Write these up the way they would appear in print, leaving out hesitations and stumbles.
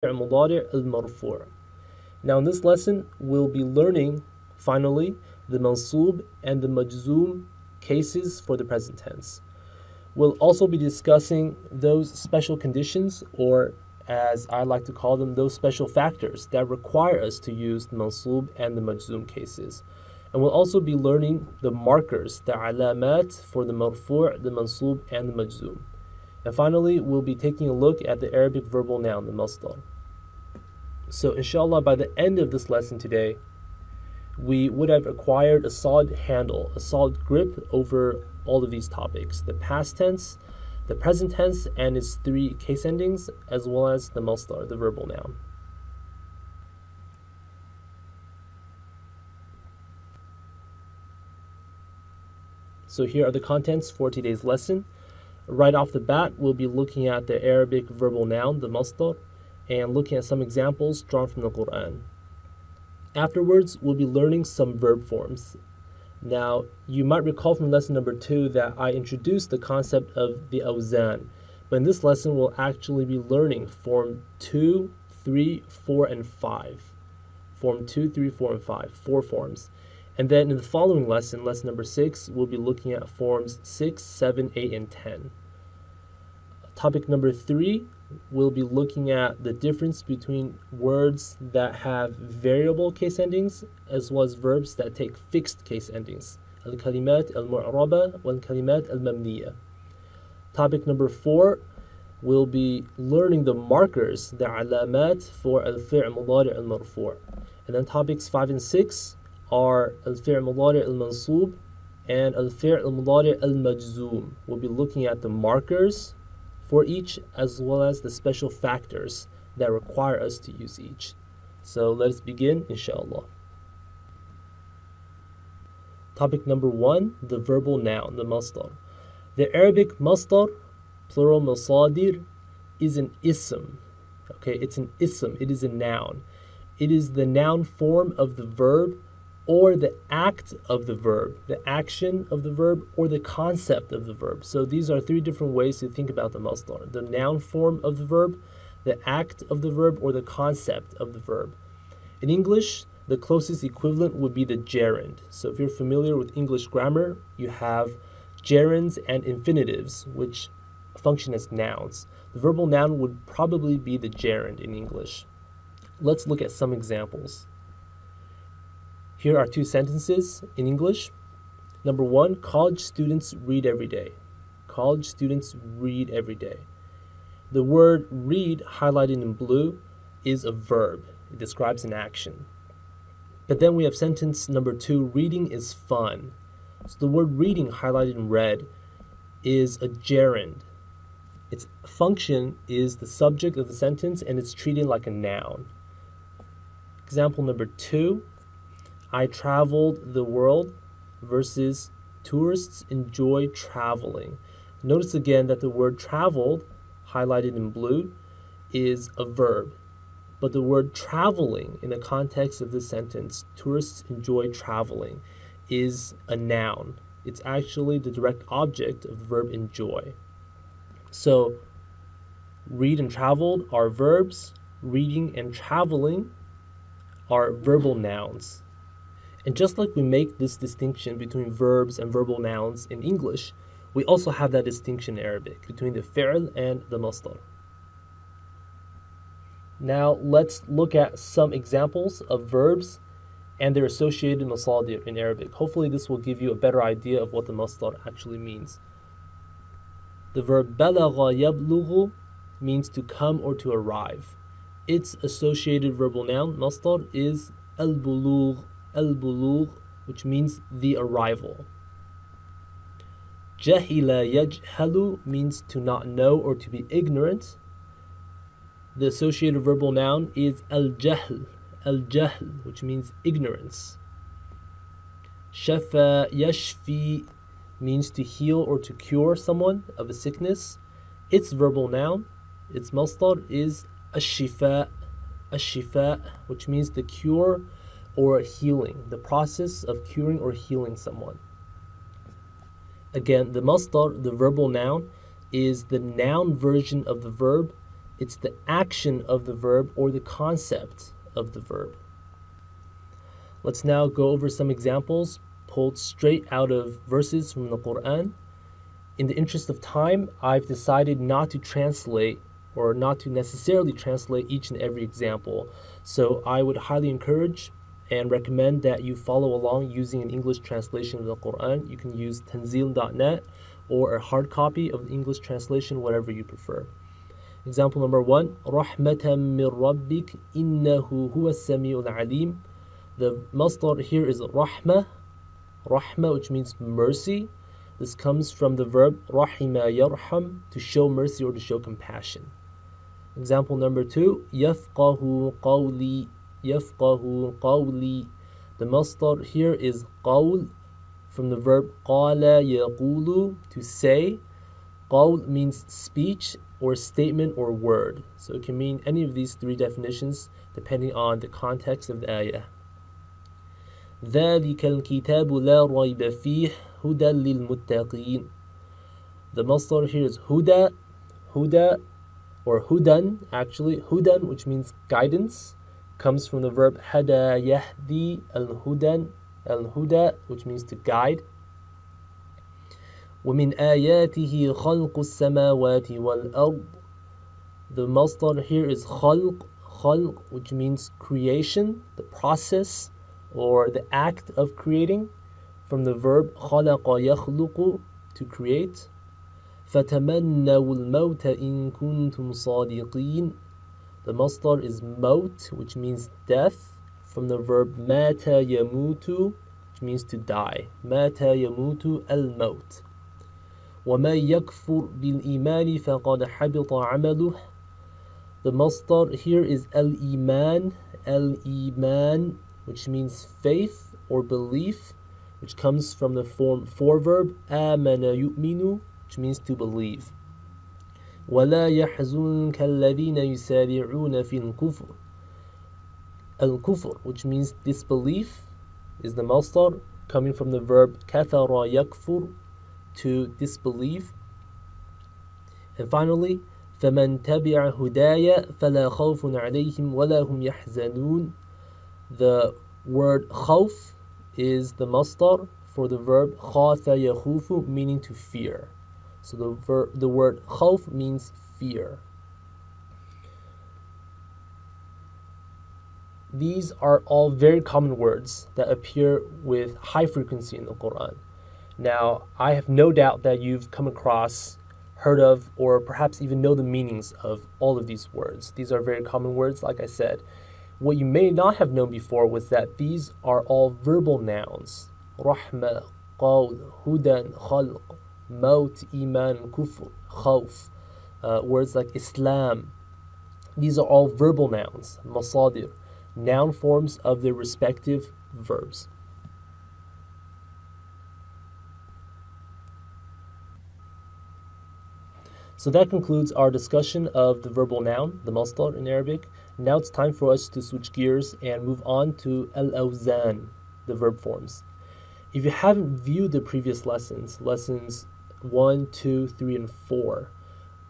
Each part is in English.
المضارع المرفوع. Now in this lesson, we'll be learning, finally, the mansub and the majzoom cases for the present tense. We'll also be discussing those special conditions, or as I like to call them, those special factors that require us to use the mansub and the majzoom cases. And we'll also be learning the markers, the alamat for the marfu', the mansub, and the majzoom. And finally, we'll be taking a look at the Arabic verbal noun, the masdar. So inshallah, by the end of this lesson today, we would have acquired a solid handle, a solid grip over all of these topics: the past tense, the present tense and its three case endings, as well as the masdar, the verbal noun. So here are the contents for today's lesson. Right off the bat, we'll be looking at the Arabic verbal noun, the masdar, and looking at some examples drawn from the Quran. Afterwards, we'll be learning some verb forms. Now, you might recall from lesson number 2 that I introduced the concept of the awzan, but in this lesson, we'll actually be learning form 2, 3, 4, and 5. Form 2, 3, 4, and 5, 4 forms. And then in the following lesson, lesson number 6, we'll be looking at forms 6, 7, 8, and 10. Topic number 3, we'll be looking at the difference between words that have variable case endings as well as verbs that take fixed case endings. Al-kalimat al-mu'raba wal-kalimat al-mamniya. Topic number 4, we'll be learning the markers, the alamat for al-fi' mudari' al-marfu'. And then topics 5 and 6 are al-fi' mudari' al-mansub and al-fi' mudari' al-majzoom. We'll be looking at the markers for each, as well as the special factors that require us to use each. So let us begin, inshallah. Topic number 1, the verbal noun, the masdar. The Arabic masdar, plural masadir, is an ism. Okay, it's an ism, it is a noun. It is the noun form of the verb or the act of the verb, the action of the verb, or the concept of the verb. So these are 3 different ways to think about the masdar: the noun form of the verb, the act of the verb, or the concept of the verb. In English, the closest equivalent would be the gerund. So if you're familiar with English grammar, you have gerunds and infinitives, which function as nouns. The verbal noun would probably be the gerund in English. Let's look at some examples. Here are 2 sentences in English. Number 1, college students read every day. College students read every day. The word read, highlighted in blue, is a verb. It describes an action. But then we have sentence number 2, reading is fun. So the word reading, highlighted in red, is a gerund. Its function is the subject of the sentence, and it's treated like a noun. Example number 2, I traveled the world versus tourists enjoy traveling. Notice again that the word traveled, highlighted in blue, is a verb. But the word traveling, in the context of this sentence, tourists enjoy traveling, is a noun. It's actually the direct object of the verb enjoy. So, read and traveled are verbs. Reading and traveling are verbal nouns. And just like we make this distinction between verbs and verbal nouns in English, we also have that distinction in Arabic between the fi'l and the masdar. Now let's look at some examples of verbs and their associated masadir in Arabic. Hopefully this will give you a better idea of what the masdar actually means. The verb balagha yablughu means to come or to arrive. Its associated verbal noun, masdar, is al-bulugh, which means the arrival. Jahila yajhalu means to not know or to be ignorant. The associated verbal noun is al-jahl, which means ignorance. Shafa yashfi means to heal or to cure someone of a sickness. Its verbal noun, its masdar, is ash-shifa, which means the cure or healing, the process of curing or healing someone. Again, the masdar, the verbal noun, is the noun version of the verb It's the action of the verb or the concept of the verb. Let's now go over some examples pulled straight out of verses from the Quran. In the interest of time, I've decided not to translate or not to necessarily translate each and every example. So I would highly encourage and recommend that you follow along using an English translation of the Quran. You can use tanzil.net or a hard copy of the English translation, whatever you prefer. Example number 1, Rahmatan min Rabbik innahu huwa as-sami'ul alim. The masdar here is rahma, which means mercy. This comes from the verb rahima yarham, to show mercy or to show compassion. Example number 2, yafqahu qawli. The masdar here is qawl, from the verb qala yaqulu, to say. Qawl means speech or statement or word. So it can mean any of these three definitions depending on the context of the ayah. ذَلِكَ الْكِتَابُ لَا رَيْبَ فِيهِ هُدًى لِلْمُتَّقِينَ. The masdar here is huda, or hudan, actually. Hudan, which means guidance, comes from the verb hada yahdi al-huda, which means to guide. وَمِنْ آيَاتِهِ خَلْقُ السَّمَاوَاتِ وَالْأَرْضِ. The masdar here is khalq, which means creation, the process or the act of creating, from the verb خَلَقَ يَخْلُقُ, to create. فَتَمَنَّوُا الْمَوْتَ إِن كُنْتُمْ صَادِقِينَ. The masdar is maut, which means death, from the verb مَاتَ يَمُوتُ, which means to die. مَاتَ يَمُوتُ الْمَوْتِ. وَمَنْ يَكْفُرْ بِالْإِيمَانِ فَقَدْ حَبِطَ عَمَلُهُ. The masdar here is al-iman, which means faith or belief, which comes from the form foreverb آمَنَ يُؤْمِنُ, which means to believe. وَلَا يَحْزُنْكَ الَّذِينَ يُسَارِعُونَ فِي الْكُفْرِ. Al-kufr, which means disbelief, is the masdar, coming from the verb كَفَرَ يَكْفُرُ, to disbelieve. And finally, فَمَنْ تَبِعَ هُدَايَ فَلَا خَوْفٌ عَلَيْهِمْ وَلَا هُمْ يَحْزَنُونَ. The word khawf is the masdar for the verb khafa yakhufu, meaning to fear. So the word khawf means fear. These are all very common words that appear with high frequency in the Quran. Now, I have no doubt that you've come across, heard of, or perhaps even know the meanings of all of these words. These are very common words, like I said. What you may not have known before was that these are all verbal nouns. Rahma, qawl, hudan, khalq, maut, iman, kufr, khawf. Words like Islam. These are all verbal nouns, masadir, noun forms of their respective verbs. So that concludes our discussion of the verbal noun, the masdar in Arabic. Now it's time for us to switch gears and move on to al-awzan, the verb forms. If you haven't viewed the previous lessons 1, 2, 3, and 4,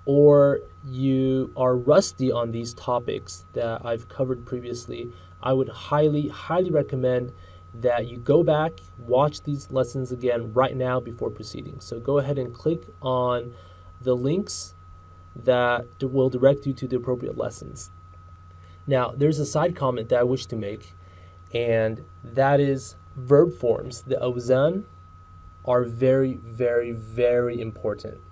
or you are rusty on these topics that I've covered previously, I would highly recommend that you go back, watch these lessons again right now before proceeding. So go ahead and click on the links that will direct you to the appropriate lessons. Now, there's a side comment that I wish to make, and that is verb forms, the awzan, are very important.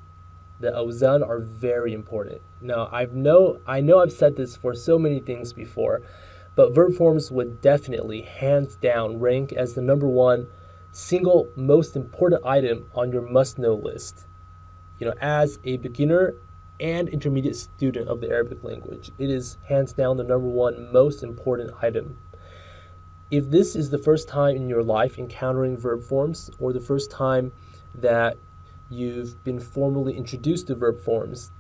The awzan are very important. Now, I know I've said this for so many things before, but verb forms would definitely, hands down, rank as the number one single most important item on your must-know list. As a beginner and intermediate student of the Arabic language, it is hands down the number one most important item. If this is the first time in your life encountering verb forms, or the first time that you've been formally introduced to verb forms,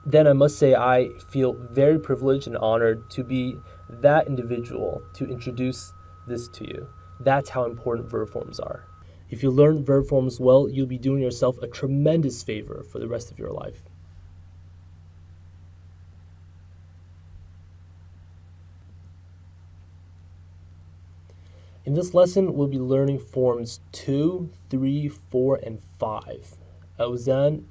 then I must say I feel very privileged and honored to be that individual to introduce this to you. That's how important verb forms are. If you learn verb forms well, you'll be doing yourself a tremendous favor for the rest of your life. In this lesson, we'll be learning forms 2, 3, 4, and 5. Awzan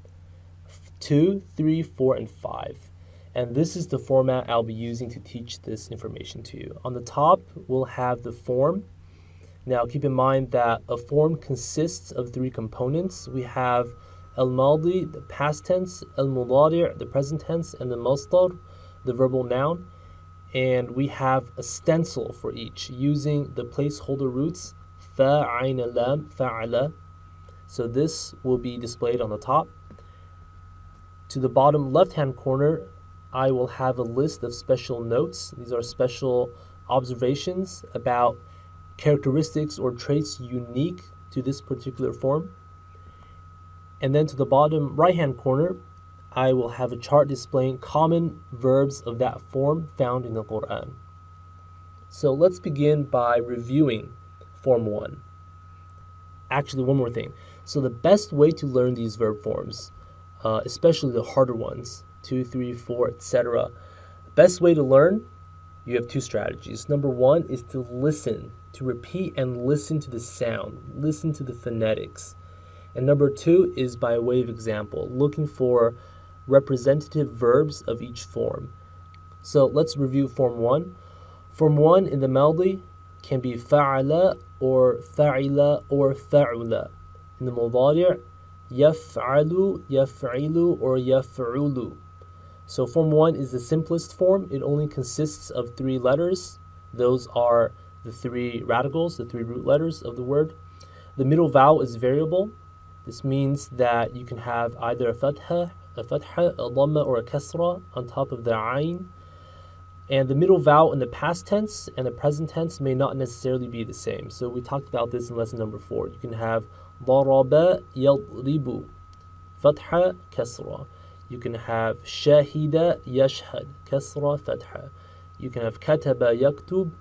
2, 3, 4, and 5. And this is the format I'll be using to teach this information to you. On the top, we'll have the form. Now, keep in mind that a form consists of three components. We have al-madi, the past tense, al-mudari', the present tense, and the masdar, the verbal noun. And we have a stencil for each using the placeholder roots fa, ayn, lam, fa'ala. So this will be displayed on the top. To the bottom left-hand corner, I will have a list of special notes. These are special observations about characteristics or traits unique to this particular form. And then to the bottom right-hand corner, I will have a chart displaying common verbs of that form found in the Quran. So let's begin by reviewing Form 1. Actually, one more thing. So the best way to learn these verb forms, especially the harder ones, 2, 3, 4, etc. Best way to learn, you have two strategies. Number one is to listen, to repeat and listen to the sound, listen to the phonetics. And number two is by way of example, looking for representative verbs of each form. So let's review Form 1. Form 1 in the Madi can be fa'ala or fa'ila or fa'ula. In the Mudari', yaf'alu, yaf'ilu, or yaf'ulu. So Form 1 is the simplest form. It only consists of three letters. Those are the three radicals, the three root letters of the word. The middle vowel is variable. This means that you can have either a fatha, a dhamma, or a kasra on top of the ayn. And the middle vowel in the past tense and the present tense may not necessarily be the same. So we talked about this in lesson number 4. You can have daraba yadribu, fatha, kasra. You can have shahida yashhad, kasra, fatha. You can have kataba yaktub,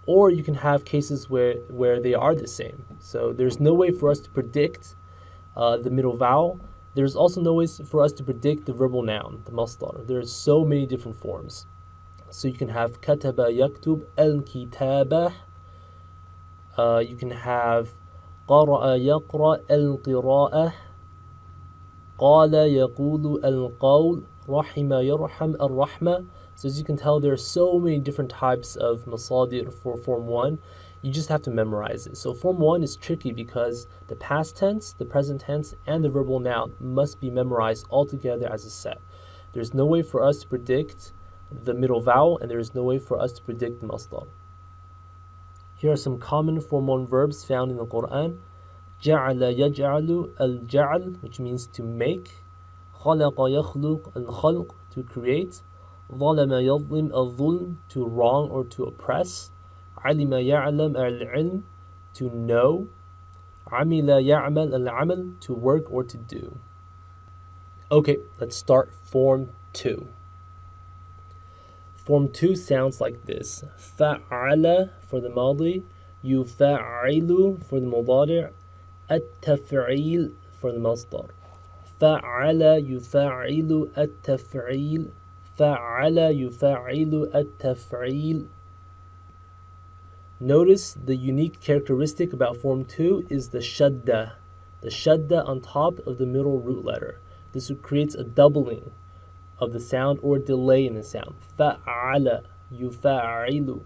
or you can have cases where they are the same. So there's no way for us to predict the middle vowel. There's also no ways for us to predict the verbal noun, the masdar. There are so many different forms. So you can have kataba yaktub al-kitabah. You can have qara'a yaqra al-qira'ah. Qala yaqulu al-qawl. Rahima yarham al-rahma. So as you can tell, there are so many different types of masadir for Form 1. You just have to memorize it. So Form 1 is tricky because the past tense, the present tense, and the verbal noun must be memorized all together as a set. There's no way for us to predict the middle vowel, and there is no way for us to predict the masdar. Here are some common Form 1 verbs found in the Quran. Ja'ala yaj'alu al-ja'al, which means to make. Khalaqa yakhluq al-khalq, to create. Zalama yadlim al-zulm, to wrong or to oppress. Alima ya'lam al-ilm, to know. Amila ya'mal al-amal, to work or to do. Okay, let's start Form 2. Form 2 sounds like this. Fa'ala for the Madi, yufa'ilu for the Mudari', at-taf'il for the Masdar. Fa'ala yufa'ilu at-taf'il, fa'ala yufa'ilu at-taf'il. Notice the unique characteristic about Form 2 is the shadda. The shadda on top of the middle root letter. This creates a doubling of the sound or delay in the sound. Fa'ala, yufa'ilu.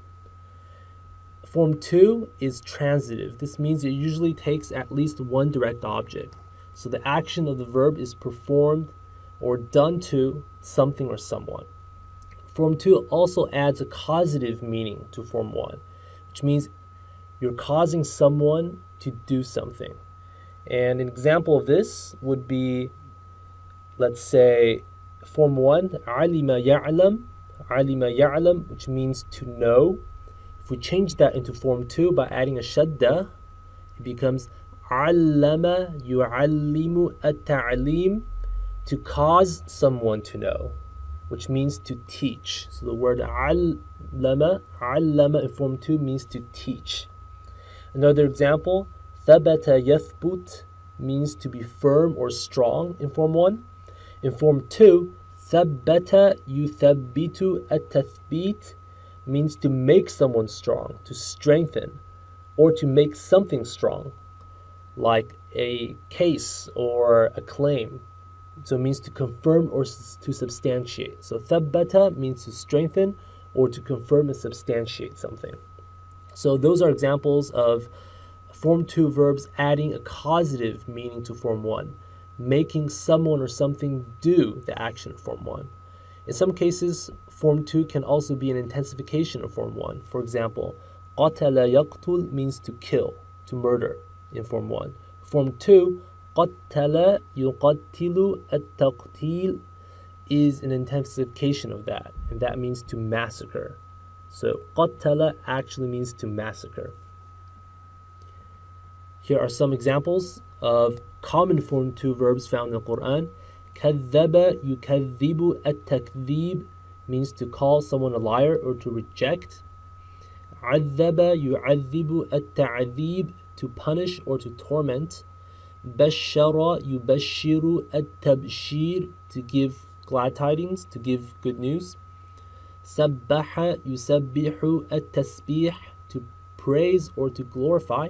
Form 2 is transitive. This means it usually takes at least one direct object. So the action of the verb is performed or done to something or someone. Form 2 also adds a causative meaning to Form 1. Which means you're causing someone to do something. And an example of this would be, let's say, Form 1, alima ya'lam, which means to know. If we change that into Form 2 by adding a shadda, it becomes allama yu'allimu at-ta'lim, to cause someone to know, which means to teach. So the word allama in Form 2 means to teach. Another example, thabata yathbut means to be firm or strong in Form 1. In Form 2, thabbata yuthabbitu at-tathbit means to make someone strong, to strengthen. or to make something strong, like a case or a claim. So it means to confirm or to substantiate. So thabbata means to strengthen or to confirm and substantiate something. So those are examples of Form 2 verbs adding a causative meaning to Form 1, making someone or something do the action of Form 1. In some cases, Form 2 can also be an intensification of Form 1. For example, قَتَلَ يَقْتُلْ means to kill, to murder in Form 1. Form 2, قَتَلَ يُقَتِّلُ التَّقْتِيلِ is an intensification of that, and that means to massacre. So قَتَلَ actually means to massacre. Here are some examples of common Form 2 verbs found in the Quran. كَذَّبَ يُكَذِّبُ التَّكْذِيب means to call someone a liar or to reject. عَذَّبَ يُعَذِّبُ التَّعْذِيب to punish or to torment. بَشَّرَ يُبَشِّرُ التَّبْشِير to give glad tidings, to give good news. سَبَّحَ يُسَبِّحُ التَّسْبِيح to praise or to glorify.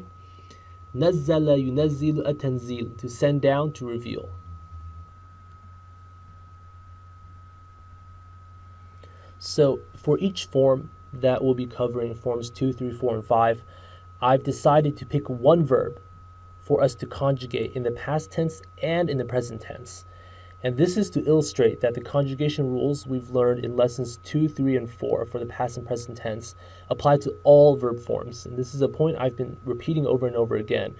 نَزَّلَ يُنَزِّلُ التَّنزِيل to send down, to reveal. So for each form that we'll be covering, forms 2, 3, 4, and 5, I've decided to pick one verb for us to conjugate in the past tense and in the present tense. And this is to illustrate that the conjugation rules we've learned in lessons 2, 3, and 4 for the past and present tense apply to all verb forms. And this is a point I've been repeating over and over again.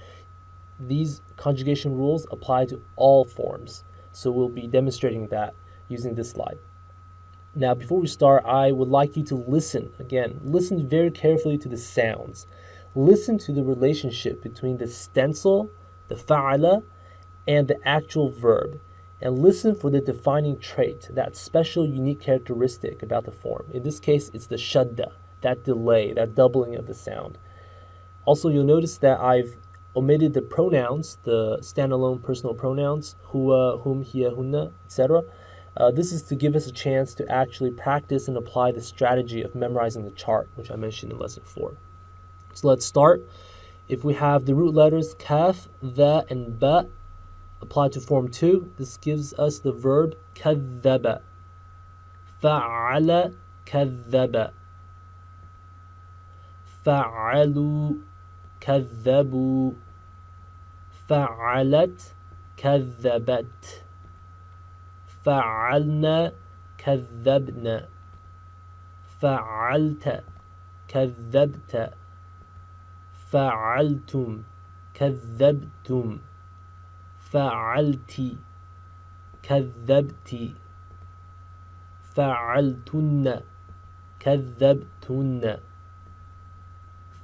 These conjugation rules apply to all forms. So we'll be demonstrating that using this slide. Now, before we start, I would like you to listen. Again, listen very carefully to the sounds. Listen to the relationship between the stencil, the fa'ala, and the actual verb. And listen for the defining trait, that special, unique characteristic about the form. In this case, it's the shadda, that delay, that doubling of the sound. Also, you'll notice that I've omitted the pronouns, the standalone personal pronouns, huwa, hum, hiya, hunna, etc. This is to give us a chance to actually practice and apply the strategy of memorizing the chart, which I mentioned in lesson 4. So let's start. If we have the root letters kaf, the, and ba applied to form 2, this gives us the verb كذب. فعل كذب. فعلوا كذبوا. فعلت كذبت. فعلنا كذبنا. فعلت كذبت. فعلتم كذبتم. فعلت كذبت. فعلتن كذبتن.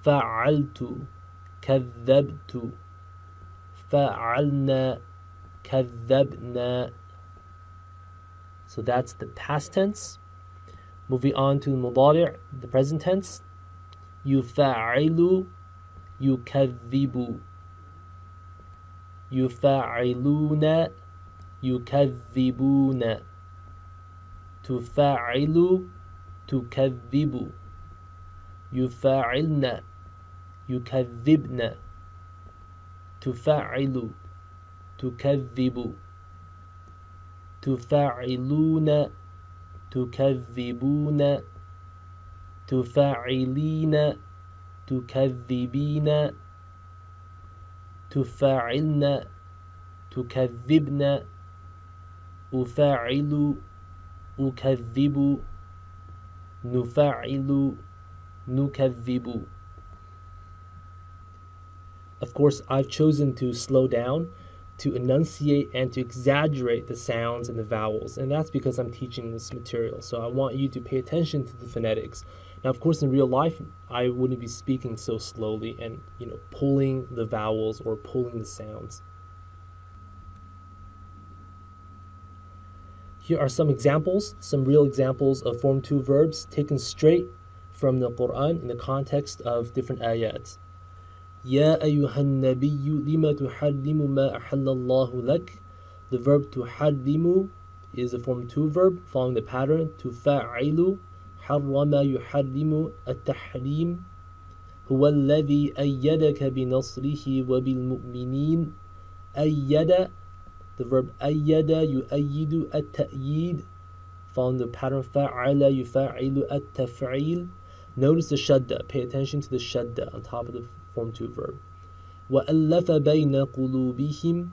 فعلت كذبت. فعلنا كذبنا. So that's the past tense. Moving on to the mudari', the present tense. يفعل يكذب. يفعلون يكذبون. تفعل تكذب. يفعلن يكذبن. تفعل تكذب. تفعلون تكذبون. تفعلين تكذبين. تفعلن تكذبن. أفعل أكذب. نفعل نكذب. Of course, I've chosen to slow down, to enunciate, and to exaggerate the sounds and the vowels, and that's because I'm teaching this material. So I want you to pay attention to the phonetics. Now, of course, in real life, I wouldn't be speaking so slowly and, pulling the vowels or pulling the sounds. Here are some examples, some real examples of Form 2 verbs taken straight from the Quran in the context of different ayats. يا أيها النبي لما تحرم ما أحل الله لك. The verb تحرم is a Form 2 verb following the pattern تفعل حرم يحرم التحريم. هو الذي أيدك بنصره وبالمؤمنين. أيد, the verb أيد يؤيد التأييد, following the pattern فعل يفعل التفعيل. Notice the shadda, pay attention to the shadda on top of the form 2 verb. وألف بين قلوبهم.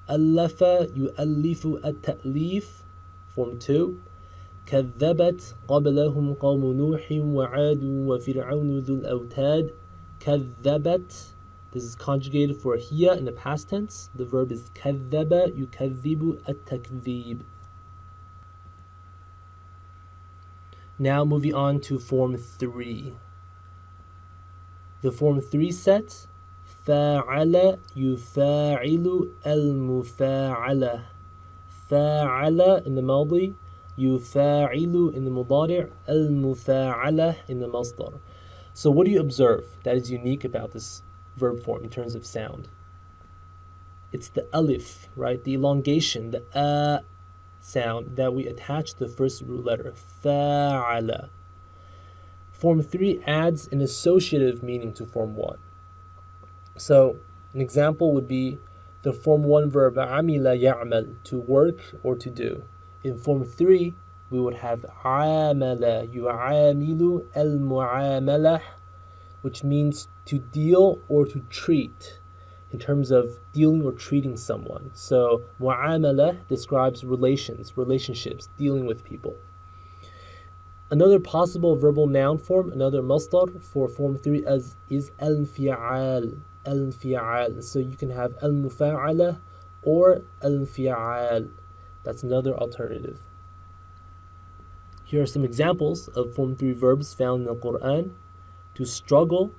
ألف يؤلف التأليف, form 2. كذبت قبلهم قوم نوح وعاد وفرعون ذو الأوتاد. كذبت, this is conjugated for هي in the past tense. The verb is كذب يكذب التكذيب. Now moving on to form 3. The form 3 set, فاعل يفاعل المفاعلة. فاعل in the ماضي, يفاعل in the مضارع, المفاعلة in the masdar. So what do you observe that is unique about this verb form in terms of sound? It's the alif, right? The elongation, the sound that we attach to the first root letter, fa'ala. Form 3 adds an associative meaning to form 1. So an example would be the form 1 verb amila ya'mal, to work or to do. In form 3, we would have amala yu'amilu al-mu'amalah, which means to deal or to treat, in terms of dealing or treating someone. So mu'amala describes relationships, dealing with people. Another possible verbal noun form, another masdar for form 3 is al-fi'al. Al-fi'al. So you can have al-mufa'ala or al-fi'al. That's another alternative. Here are some examples of form 3 verbs found in the Quran. To struggle,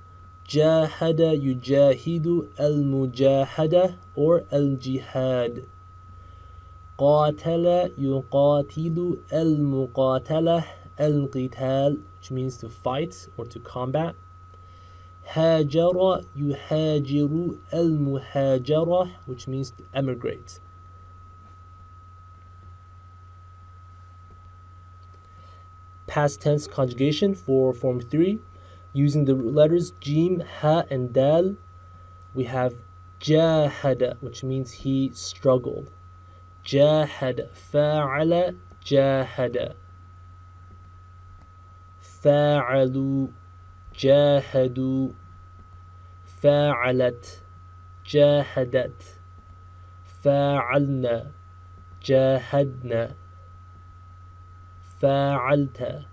jahada yujahidu al-mujahada or al-jihad. Qatala yuqatilu al-muqatala al-qital, which means to fight or to combat. Hajara yuhajiru al-muhajara, which means to emigrate. Past tense conjugation for form 3, using the letters jim, ha, and dal, we have jahada, which means he struggled. Jahada, fa'ala, jahada. Fa'alu, jahadu. Fa'alat, jahadat. Fa'alna, jahadna. فاعلت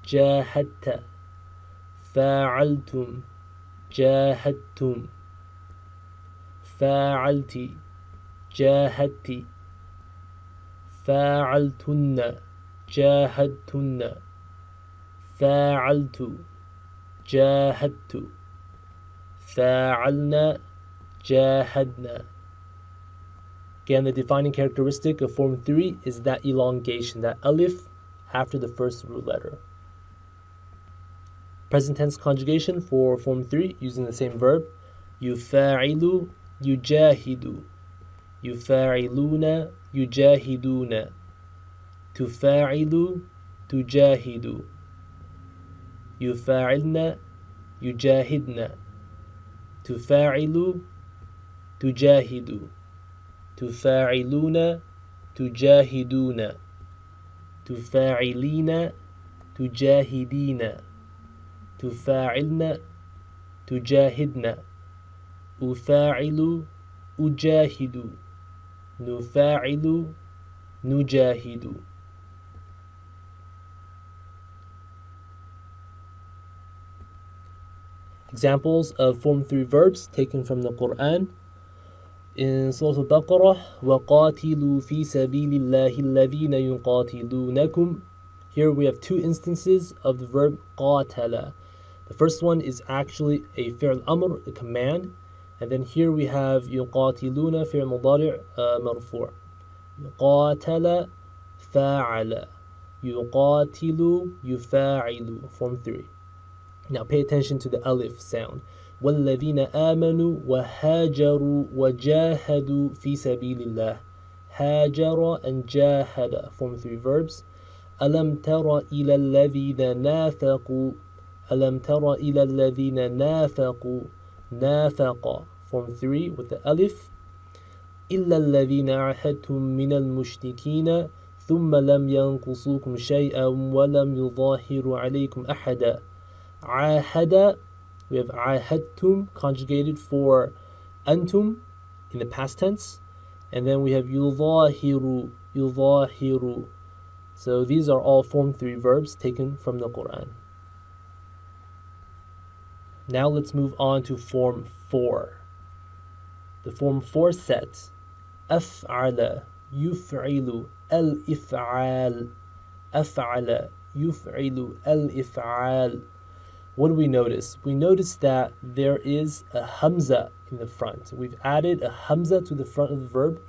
جاهدت فاعلتم جاهدتم فاعلت جاهدت فاعلتن جاهدتن فاعلت جاهدت فاعلنا جاهدنا. Again, the defining characteristic of form 3 is that elongation, that alif after the first root letter. Present tense conjugation for form 3 using the same verb. Yufa'ilu, yujahidu. Yufa'iluna, yujahiduna. Tufa'ilu, tujahidu. Yufa'ilna, yujahidna. Tufa'ilu, tujahidu. Tufa'iluna, tujahiduna. تفاعلين تجاهدين تفاعلن تجاهدن أفاعل أجاهد نفاعل نجاهد. Examples of form 3 verbs taken from the Quran. In Surah Al-Baqarah, وَقَاتِلُوا فِي سَبِيلِ اللَّهِ الَّذِينَ يُقَاتِلُونَكُمْ. Here we have two instances of the verb قَاتَلَ. The first one is actually a fi'l amr, a command. And then here we have يُقَاتِلُونَ fi'l مضارع مرفوع. قَاتَلَ فَاعَلَ. يُقَاتِلُ يُفَاعِلُ, form 3. Now pay attention to the alif sound. وَالَّذِينَ آمَنُوا وَهَاجَرُوا وَجَاهَدُوا فِي سَبِيلِ اللَّهِ. هاجر and جاهد, form 3 verbs. أَلَمْ تَرَ إِلَى الَّذِينَ نَافَقُوا ألم تر إلى الذين نافقوا نافق form 3 with the alif إلا الذين عاهدتم من المشركين ثم لم ينقصوكم شيئا ولم يظاهروا عليكم أحدا عاهد we have عاهدتم conjugated for أنتم in the past tense, and then we have يظاهر يظاهر. So these are all form 3 verbs taken from the Quran. Now let's move on to form 4. The form 4 set أفعل يفعل الإفعال أفعل يفعل الإفعال. What do we notice? We notice that there is a hamza in the front. We've added a hamza to the front of the verb,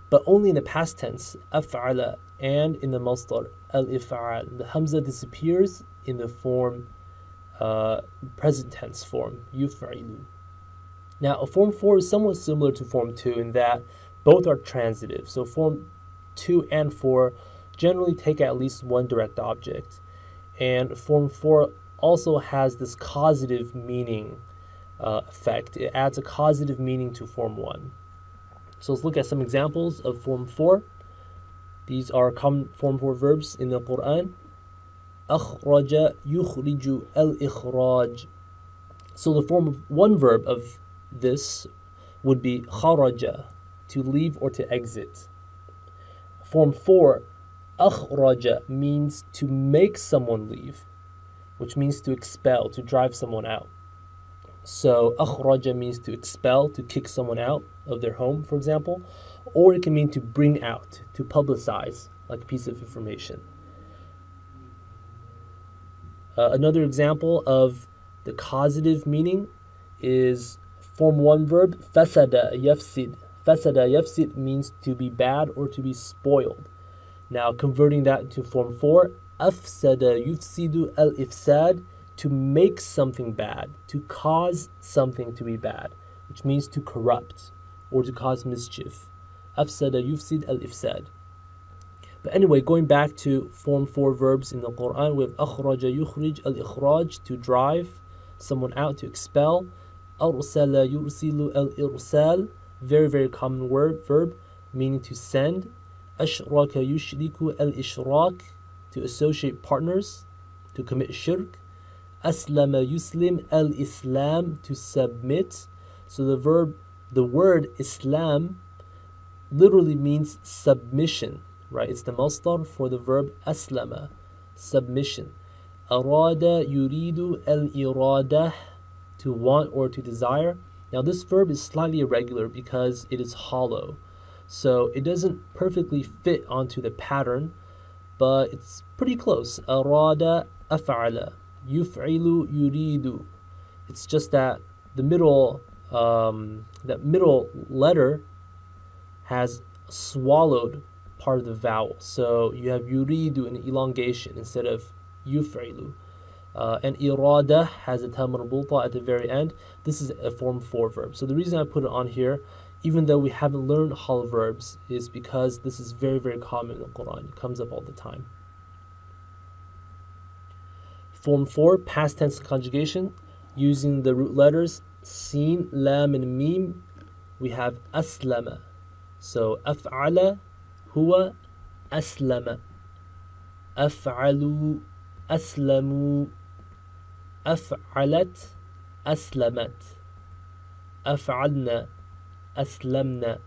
but only in the past tense, أفعل, and in the masdar, al-if'al. The hamza disappears in the form, present tense form, يفعل. Now, form 4 is somewhat similar to form 2 in that both are transitive. So form 2 and 4 generally take at least one direct object. And form 4 also has this causative meaning effect. It adds a causative meaning to form 1. So let's look at some examples of form 4. These are common form 4 verbs in the Quran. أخرج يخرج الإخراج. So the form of 1 verb of this would be خرج, to leave or to exit. Form 4, أخرج, means to make someone leave, which means to expel, to drive someone out. So أخرج means to expel, to kick someone out of their home, for example, or it can mean to bring out, to publicize, like a piece of information. Another example of the causative meaning is form 1 verb, فسد يفسد. فسد يفسد means to be bad or to be spoiled. Now converting that into form 4, أفسد يفسد الإفساد, to make something bad, to cause something to be bad, which means to corrupt or to cause mischief. أفسد يفسد الإفساد. But anyway, going back to form 4 verbs in the Quran, we have أخرج يخرج الإخراج, to drive someone out, to expel. أرسل يرسل الإرسال, very, very common verb, meaning to send. أشرك يشرك الإشراك, to associate partners, to commit shirk. أسلم يسلم الإسلام, to submit. So the word Islam literally means submission, right? It's the masdar for the verb أسلم, submission. أراد يريد الإرادة, to want or to desire. Now this verb is slightly irregular because it is hollow, so it doesn't perfectly fit onto the pattern, but it's pretty close. أراد أفعل, يفعل يريد. It's just that the middle letter has swallowed part of the vowel, so you have yuridu, an elongation instead of yuf'ilu. And irada has a ta marbuta at the very end. This is a form 4 verb. So the reason I put it on here, even though we haven't learned hollow verbs, is because this is very, very common in the Quran. It comes up all the time. Form 4, past tense conjugation, using the root letters sin, lam, and mim. We have aslama. So af'ala huwa aslama. Af'alu aslamu. أفعلت أسلمت. أفعلنا أسلمنا.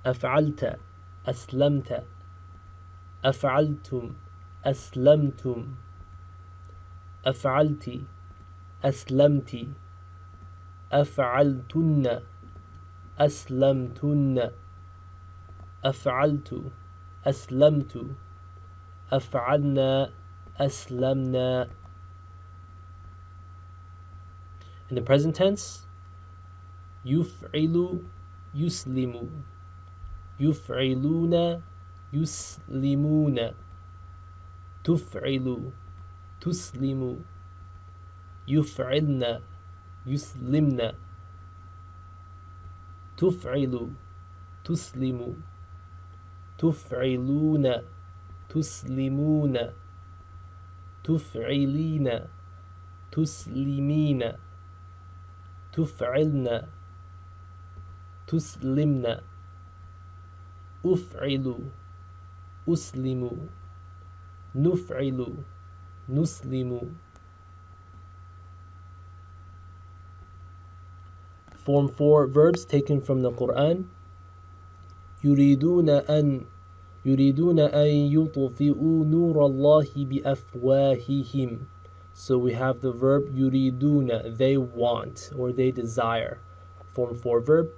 أفعلت أسلمت. أفعلتم أسلمتم. أفعلت أسلمت. أفعلتن أسلمتن. أفعلت أسلمت. أفعلنا أسلمنا. In the present tense, يفعل يسلم. يفعلون يسلمون. تفعل تسلم. يفعلن يسلمن. تفعل تسلم. تفعلون تسلمون. تفعلين تسلمين تفعلن تسلمن أفعل أسلم نفعل نسلم. Form 4 verbs taken from the Quran. يريدون أن يطفئوا نور الله بأفواههم. So we have the verb يريدون, they want or they desire. Form 4 verb.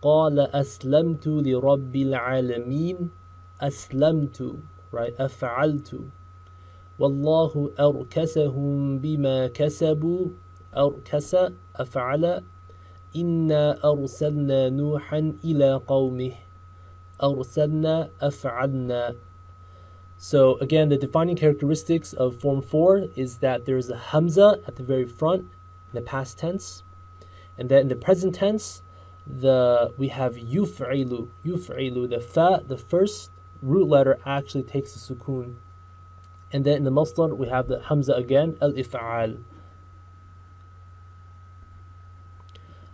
قال أسلمت لرب العالمين. أسلمت, right? أفعلت. والله أركسهم بما كسبوا. أركس أفعل. إنا أرسلنا نوحا إلى قومه. أرسلنا أفعلنا. So again, the defining characteristics of Form 4 is that there is a hamza at the very front in the past tense. And then in the present tense, we have yuf'ilu. Yuf'ilu, the fa, the first root letter actually takes a sukoon. And then in the masdar, we have the hamza again, al-if'al.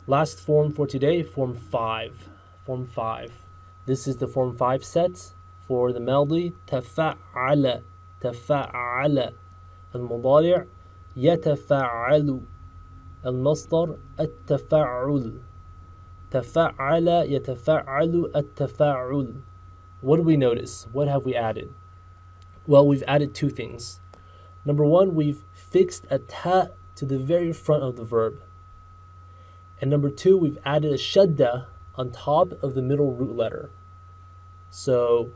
Last form for today, Form 5. Form 5. This is the Form 5 set for the Maldi. تفعل تفعل. المضارع يتفعل. المصدر التفعل. تفعل يتفعل التفاعل. What do we notice? What have we added? Well, we've added two things. Number one, we've fixed a ta to the very front of the verb. And number two, we've added a shadda on top of the middle root letter. So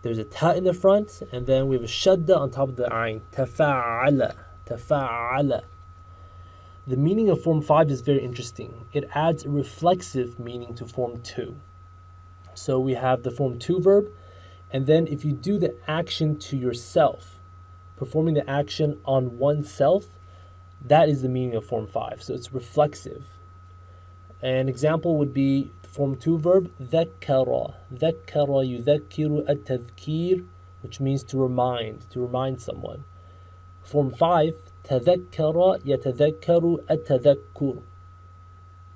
there's a ta in the front, and then we have a shadda on top of the ayn. Tafa'ala, tafa'ala. The meaning of Form 5 is very interesting. It adds a reflexive meaning to Form 2. So we have the Form 2 verb, and then if you do the action to yourself, performing the action on oneself, that is the meaning of Form 5. So it's reflexive. An example would be Form 2 verb, ذكر. ذكر يذكر التذكير, which means to remind someone. Form 5, تذكر يتذكر التذكر.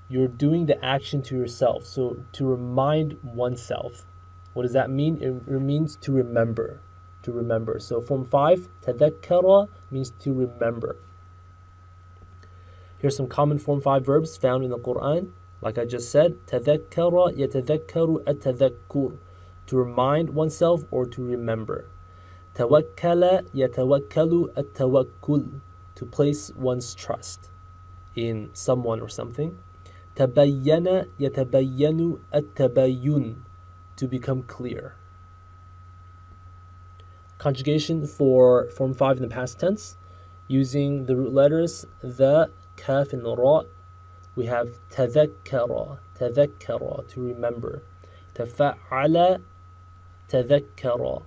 You're doing the action to yourself, so to remind oneself. What does that mean? It means to remember. To remember. So Form 5, تذكر means to remember. Here's some common Form 5 verbs found in the Quran. Like I just said, تذكر يتذكر التذكر, to remind oneself or to remember. توكل يتوكل التوكل, to place one's trust in someone or something. تبين يتبين التبين, to become clear. Conjugation for Form 5 in the past tense, using the root letters the, kaf, and ra. We have تذكر, تذكر, to remember. تفعل, تذكر.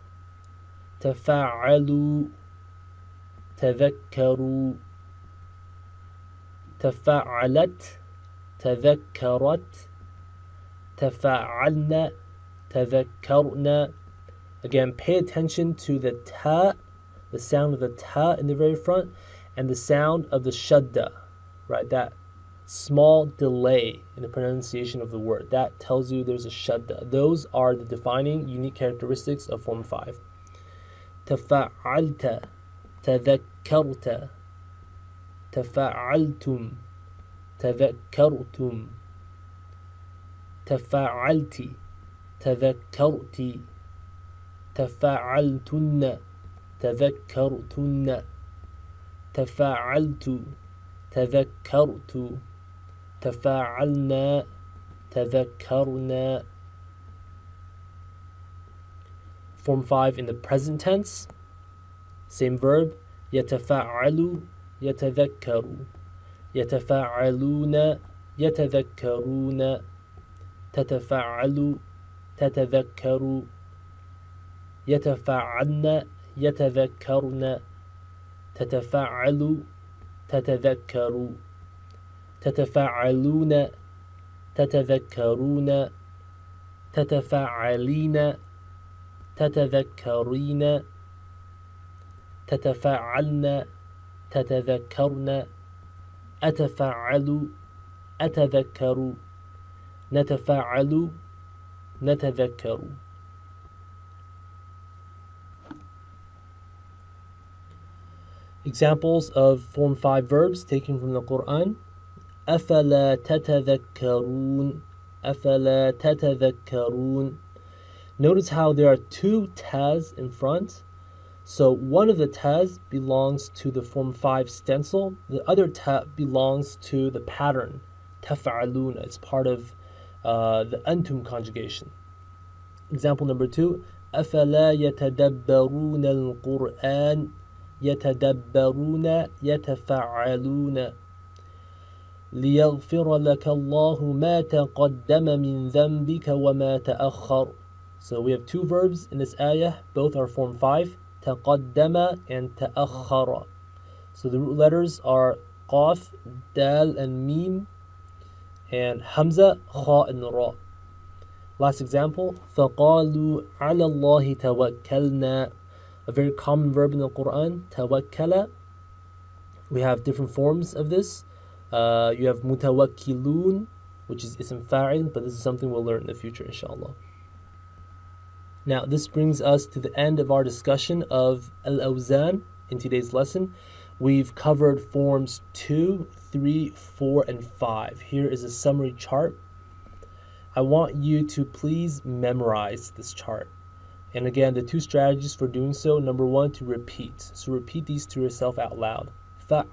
تفعلوا, تذكروا. تفعلت, تذكرت. تفعلن, تذكرن. Again, pay attention to the ta, the sound of the ta in the very front, and the sound of the shadda, right? That small delay in the pronunciation of the word. That tells you there's a shadda. Those are the defining unique characteristics of Form 5. تفعلت, تذكرت. تفعلتم, تذكرتم. تفعلت, تذكرت. تفعلتن, تذكرتن. تفاعلت, تذكرت. تفاعلنا, تذكرنا. Form 5 in the present tense, same verb, يتفاعل, يتذكر. يتفاعلون, يتذكرون. تتفاعل, تتذكر. يتفاعلن, يتذكرن. تتفاعل, تتذكر. تتفاعلون, تتذكرون. تتفاعلين, تتذكرين. تتفاعلن تتذكرن أتفاعل أتذكر نتفاعل نتذكر. Examples of Form 5 verbs taken from the Quran. أفلا تتذكرون أفلا تتذكرون. Notice how there are two tas in front. So one of the tas belongs to the Form 5 stencil. The other ta belongs to the pattern. تفعلون. It's part of the أنتم conjugation. Example number 2. أفلا يتدبرون القرآن يتدبرون يتفعلون ليغفر لك الله ما تقدم من ذنبك وما تأخر. So we have two verbs in this ayah, both are Form 5, تقدم and تأخر. So the root letters are قاف, دال and ميم, and hamza, خاء and ra. Last example, فقالوا على الله توكلنا. A very common verb in the Quran, tawakkala. We have different forms of this. You have mutawakkilun, which is ism fa'il, but this is something we'll learn in the future, inshallah. Now, this brings us to the end of our discussion of al-awzan in today's lesson. We've covered forms 2, 3, 4, and 5. Here is a summary chart. I want you to please memorize this chart. And again, the two strategies for doing so. Number 1, to repeat. So repeat these to yourself out loud. فَعَلَ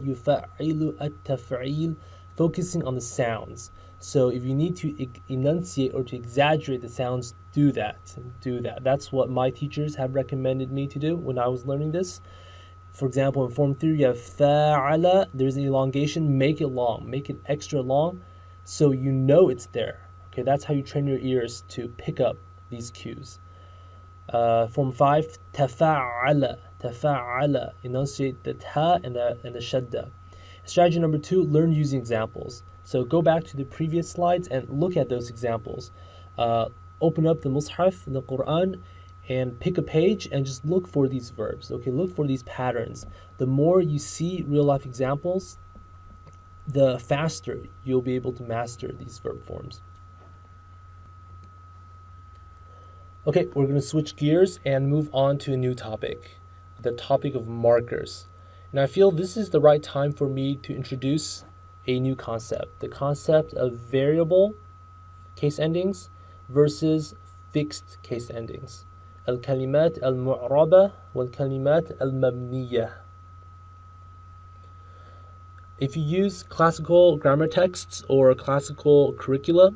يُفَعِّلُ التَّفْعِيل. Focusing on the sounds. So if you need to enunciate or to exaggerate the sounds, do that. Do that. That's what my teachers have recommended me to do when I was learning this. For example, in Form 3, you have فَعَلَ. There's an elongation. Make it long. Make it extra long so you know it's there. Okay, that's how you train your ears to pick up these cues. Form 5, تفاعل, تفاعل. Enunciate the ta and the shadda. Strategy number 2, learn using examples. So go back to the previous slides and look at those examples. Open up the Mus'haf, the Quran, and pick a page and just look for these verbs. Okay, look for these patterns. The more you see real life examples, the faster you'll be able to master these verb forms. Okay, we're going to switch gears and move on to a new topic, the topic of markers. And I feel this is the right time for me to introduce a new concept, the concept of variable case endings versus fixed case endings. Al-kalimat al-mu'raba wal-kalimat al-mabniya. If you use classical grammar texts or classical curricula,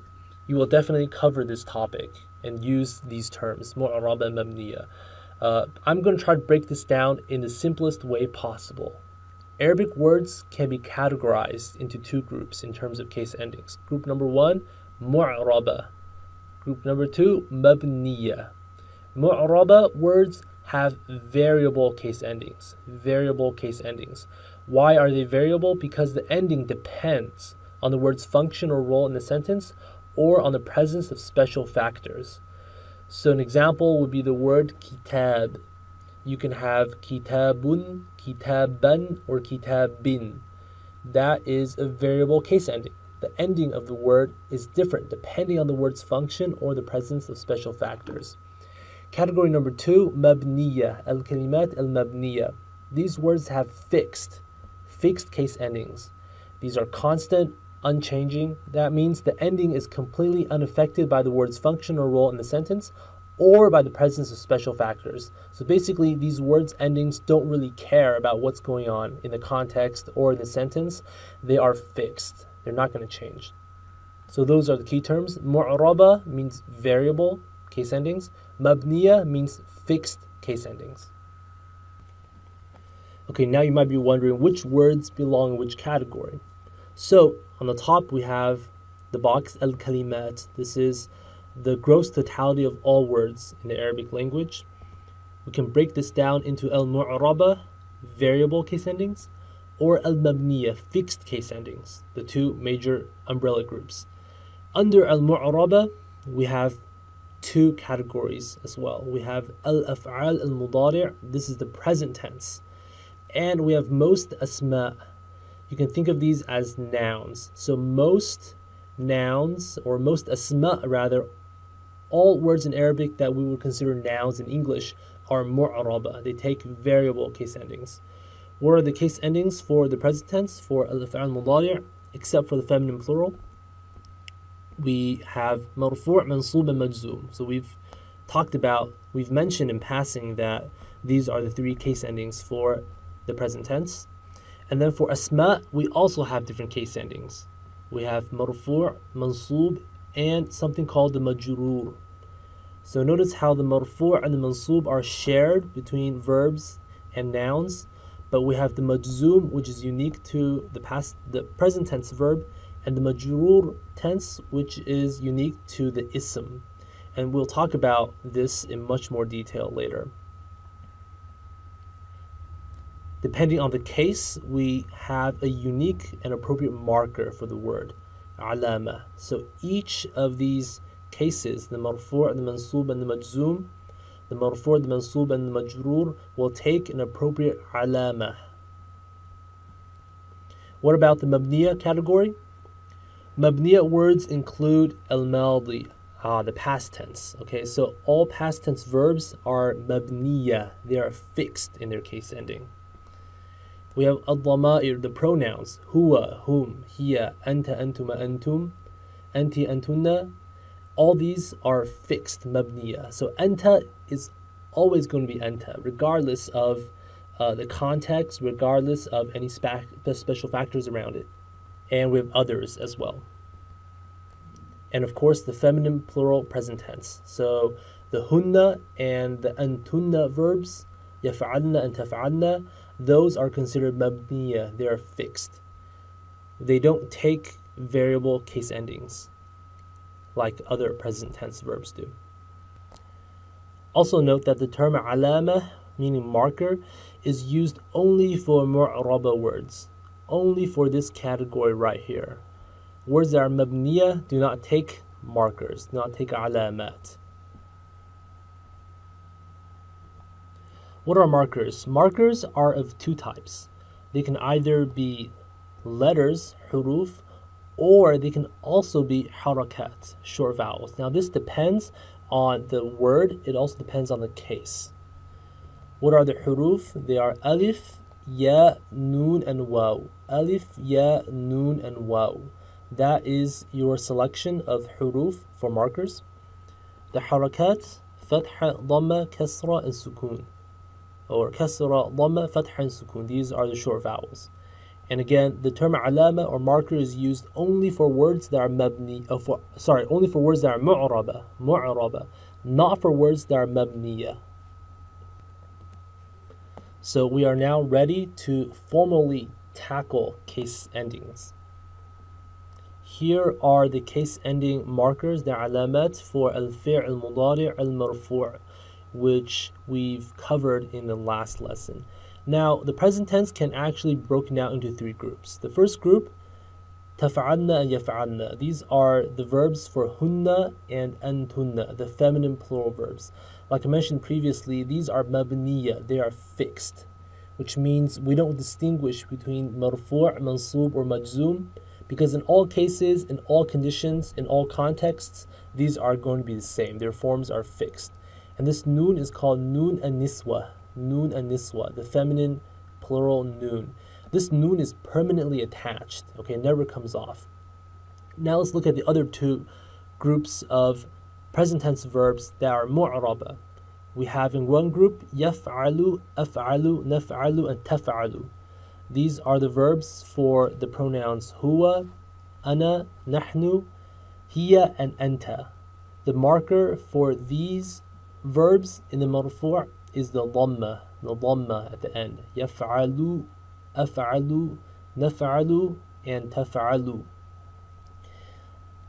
you will definitely cover this topic and use these terms, mu'araba and mabniya. I'm going to try to break this down in the simplest way possible. Arabic words can be categorized into two groups in terms of case endings. Group number 1, mu'araba. Group number 2, mabniya. Mu'araba words have variable case endings. Variable case endings. Why are they variable? Because the ending depends on the word's function or role in the sentence, or on the presence of special factors. So an example would be the word kitab. You can have kitabun, kitaban, or kitabin. That is a variable case ending. The ending of the word is different depending on the word's function or the presence of special factors. Category number 2, mabniya, al-kalimat al-mabniya. These words have fixed case endings. These are constant, unchanging. That means the ending is completely unaffected by the word's function or role in the sentence or by the presence of special factors. So basically, these words endings don't really care about what's going on in the context or in the sentence. They are fixed. They're not going to change. So those are the key terms. Mu'raba means variable case endings. Mabniya means fixed case endings. Okay, now you might be wondering which words belong in which category. So on the top we have the box al-kalimat. This is the gross totality of all words in the Arabic language. We can break this down into al-mu'raba, variable case endings, or al-mabniya, fixed case endings, the two major umbrella groups. Under al-mu'raba, we have two categories as well. We have al-af'al al-mudari', this is the present tense. And we have most asma. You can think of these as nouns. So most nouns, or most asma rather, all words in Arabic that we would consider nouns in English are mu'araba. They take variable case endings. What are the case endings for the present tense, for al-af'al al-mudari', except for the feminine plural? We have marfu', mansub, and majzoom. So we've mentioned in passing that these are the three case endings for the present tense. And then for asma, we also have different case endings. We have marfu', mansub, and something called the majrur. So notice how the marfu' and the mansub are shared between verbs and nouns, but we have the majzoom, which is unique to the present tense verb, and the majrur tense, which is unique to the ism. And we'll talk about this in much more detail later. Depending on the case, we have a unique and appropriate marker for the word, alama. So each of these cases, the marfu', the mansub, and the majzoom, the marfu', the mansub, and the majrur, will take an appropriate alama. What about the mabniya category? Mabniya words include al-madi, the past tense. Okay, so all past tense verbs are mabniya. They are fixed in their case ending. We have al-dhama'ir, the pronouns, huwa, whom, hiya, anta, antuma, antum, anti, antunna. All these are fixed mabniya. So anta is always going to be anta, regardless of the context, regardless of any special factors around it. And we have others as well. And of course, the feminine plural present tense. So the hunna and the antunna verbs, yaf'alna and taf'alna, those are considered mabniya. They are fixed. They don't take variable case endings like other present tense verbs do. Also note that the term alama, meaning marker, is used only for mu'raba words, only for this category right here. Words that are mabniya do not take markers, do not take alamat. What are markers? Markers are of two types. They can either be letters, huruf, or they can also be harakat, short vowels. Now this depends on the word, it also depends on the case. What are the huruf? They are alif, ya, noon, and waw. Alif, ya, noon, and waw. That is your selection of huruf for markers. The harakat, fatha, dhamma, kasra, and sukun. Or kasra, dhamma, fatha, and sukun. These are the short vowels. And again, the term alama or marker is used only for words that are only for words that are mu'raba, not for words that are mabniya. So we are now ready to formally tackle case endings. Here are the case ending markers, the alamat for al-fi' al-mudari' al-marfu', which we've covered in the last lesson. Now, the present tense can actually be broken out into three groups. The first group, taf'alna and yaf'alna. These are the verbs for hunna and antunna, the feminine plural verbs. Like I mentioned previously, these are mabniya, they are fixed, which means we don't distinguish between marfu', mansub, or majzoom, because in all cases, in all conditions, in all contexts, these are going to be the same. Their forms are fixed. And this noon is called noon and niswa. Noon and niswa, the feminine plural noon. This noon is permanently attached, okay, never comes off. Now let's look at the other two groups of present tense verbs that are mu'raba. We have in one group yaf'alu, af'alu, naf'alu, and taf'alu. These are the verbs for the pronouns huwa, ana, nahnu, hiya, and anta. The marker for these verbs in the marfu' is the dhamma at the end. Yaf'alu, af'alu, naf'alu, and taf'alu.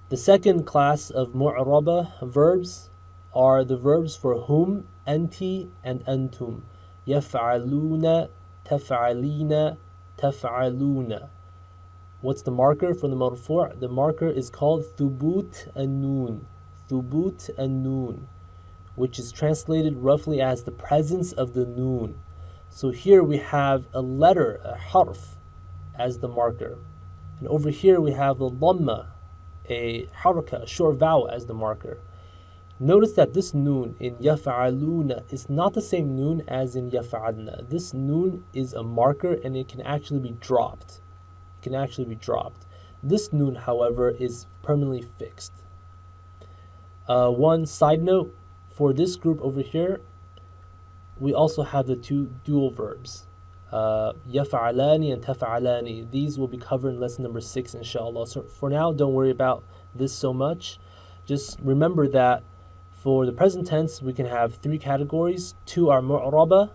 The second class of mu'raba verbs are the verbs for whom, anti, and antum. Yaf'aluna, taf'alina, taf'aluna. What's the marker for the marfu'? The marker is called thubut an-noon. thubut an-nun, which is translated roughly as the presence of the noon. So here we have a letter, a harf, as the marker. And over here we have the dhamma, a haraka, a short vowel, as the marker. Notice that this noon in yaf'aluna is not the same noon as in yaf'alna. This noon is a marker and it can actually be dropped. It can actually be dropped. This noon, however, is permanently fixed. One side note, for this group over here, we also have the two dual verbs, yaf'alani and taf'alani. These will be covered in lesson number 6, inshallah. So for now, don't worry about this so much. Just remember that for the present tense, we can have 3 categories. 2 are mu'raba.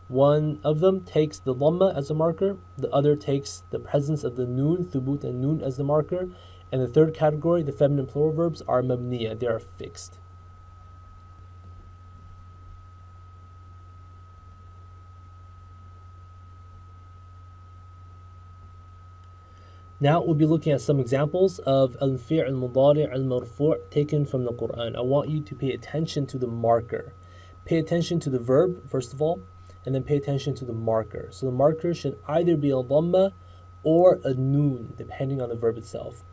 One of them takes the dhamma as a marker. The other takes the presence of the noon, thubut and noon, as the marker. And the third category, the feminine plural verbs, are mabniya. They are fixed. Now we'll be looking at some examples of al-fi' al-mudari' al-marfu' taken from the Quran. I want you to pay attention to the marker. Pay attention to the verb, first of all, and then pay attention to the marker. So the marker should either be a dhamma or a noon, depending on the verb itself.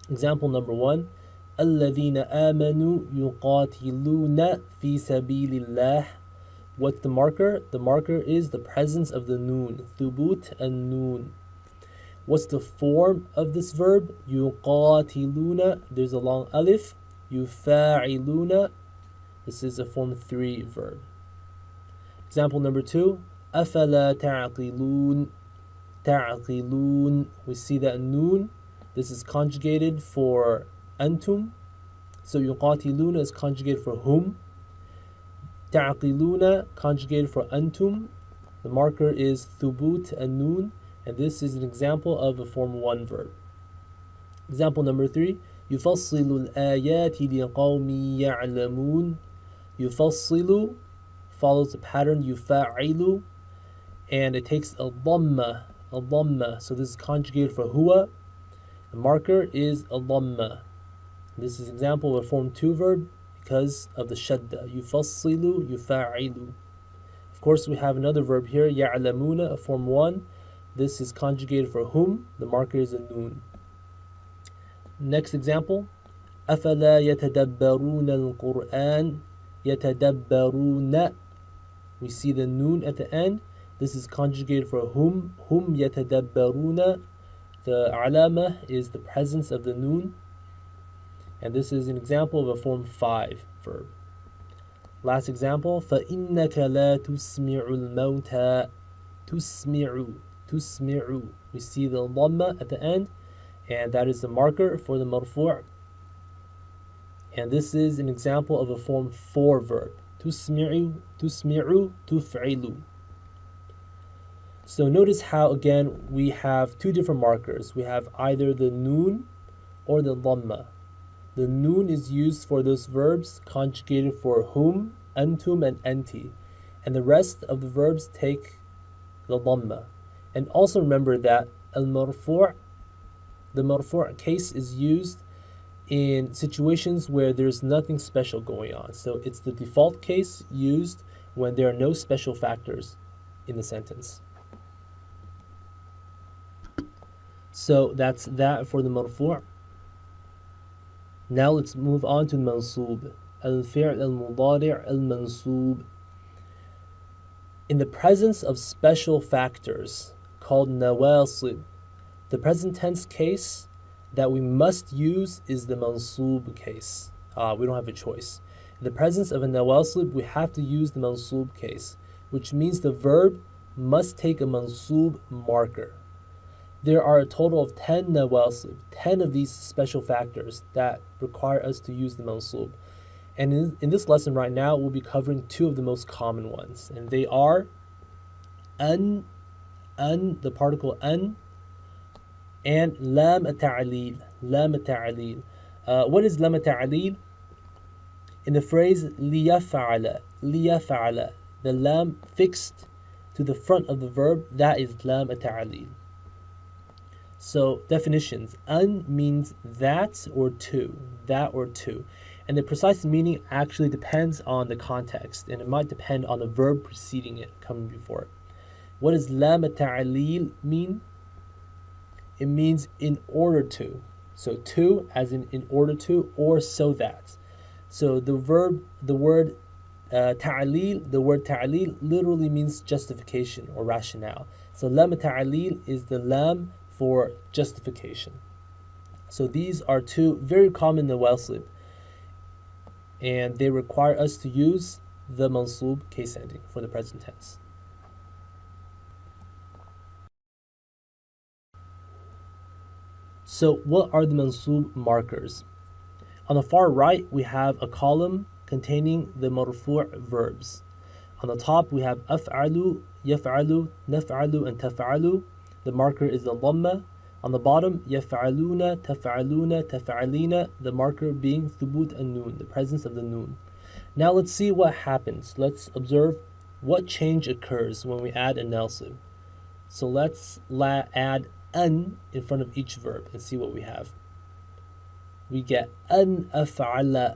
Example number 1, الَّذِينَ آمَنُوا يُقَاتِلُونَ فِي سَبِيلِ اللَّهِ. What's the marker? The marker is the presence of the noon, thubut and noon. What's the form of this verb? يُقَاتِلُونَ. There's a long alif. يُفَاعِلُونَ. This is a form 3 verb. Example number 2. أَفَلَا تَعْقِلُونَ. تَعْقِلُونَ. We see that noon. This is conjugated for antum. So يُقَاتِلُونَ is conjugated for whom. تَعْقِلُونَ conjugated for antum. The marker is thubut and noon. And this is an example of a form 1 verb. Example number 3. يُفَصِّلُ الْآيَاتِ لِقَوْمٍ يَعْلَمُونَ. يُفَصِّلُ follows the pattern يُفَاعِلُ, and it takes a dhamma. So this is conjugated for huwa. The marker is a dhamma. This is an example of a form 2 verb because of the shadda. يُفَصِّلُ يُفَاعِلُ. Of course, we have another verb here, يَعْلَمُونَ, a form 1. This is conjugated for whom. The marker is a noon. Next example. أَفَلَا يَتَدَبَّرُونَ الْقُرْآنَ. يَتَدَبَّرُونَ. We see the noon at the end. This is conjugated for whom. Hum يَتَدَبَّرُونَ. The alama is the presence of the noon. And this is an example of a form 5 verb. Last example. فَإِنَّكَ لَا تُسْمِعُ الْمَوْتَى. تُسْمِعُ. We see the dhamma at the end, and that is the marker for the marfu'. And this is an example of a form 4 verb. تُسْمِعُ, تُفْعِلُ. So notice how, again, we have 2 different markers. We have either the noon or the dhamma. The noon is used for those verbs conjugated for whom, antum, and anti. And the rest of the verbs take the dhamma. And also remember that al-marfu', the marfu' case is used in situations where there's nothing special going on. So it's the default case used when there are no special factors in the sentence. So that's that for the marfu'. Now let's move on to mansub. Al-fi'l al-mudari' al-mansub. In the presence of special factors called nawasib, the present tense case that we must use is the mansub case. We don't have a choice. In the presence of a nawasib, we have to use the mansub case, which means the verb must take a mansub marker. There are a total of 10 nawasib, 10 of these special factors that require us to use the mansub. And in this lesson right now, we'll be covering 2 of the most common ones. And they are an, the particle an, and lam at-ta'lil. What is lam at-ta'lil? In the phrase liyaf'ala, the lam fixed to the front of the verb, that is lam at-ta'lil. So definitions. An means that or to, that or to. And the precise meaning actually depends on the context, and it might depend on the verb preceding it, coming before it. What does lam ta'lil mean? It means in order to. So to as in order to, or so that. So the word ta'lil literally means justification or rationale. So lam ta'lil is the lam for justification. So these are two very common nawasib, and they require us to use the mansub case ending for the present tense. So what are the mansub markers? On the far right, we have a column containing the marfu' verbs. On the top, we have af'alu, yaf'alu, naf'alu, and taf'alu. The marker is the dhamma. On the bottom, yaf'aluna, taf'aluna, taf'alina, the marker being thubut and noon, the presence of the noon. Now let's see what happens. Let's observe what change occurs when we add a nasib. So let's add an in front of each verb and see what we have. We get an af'ala,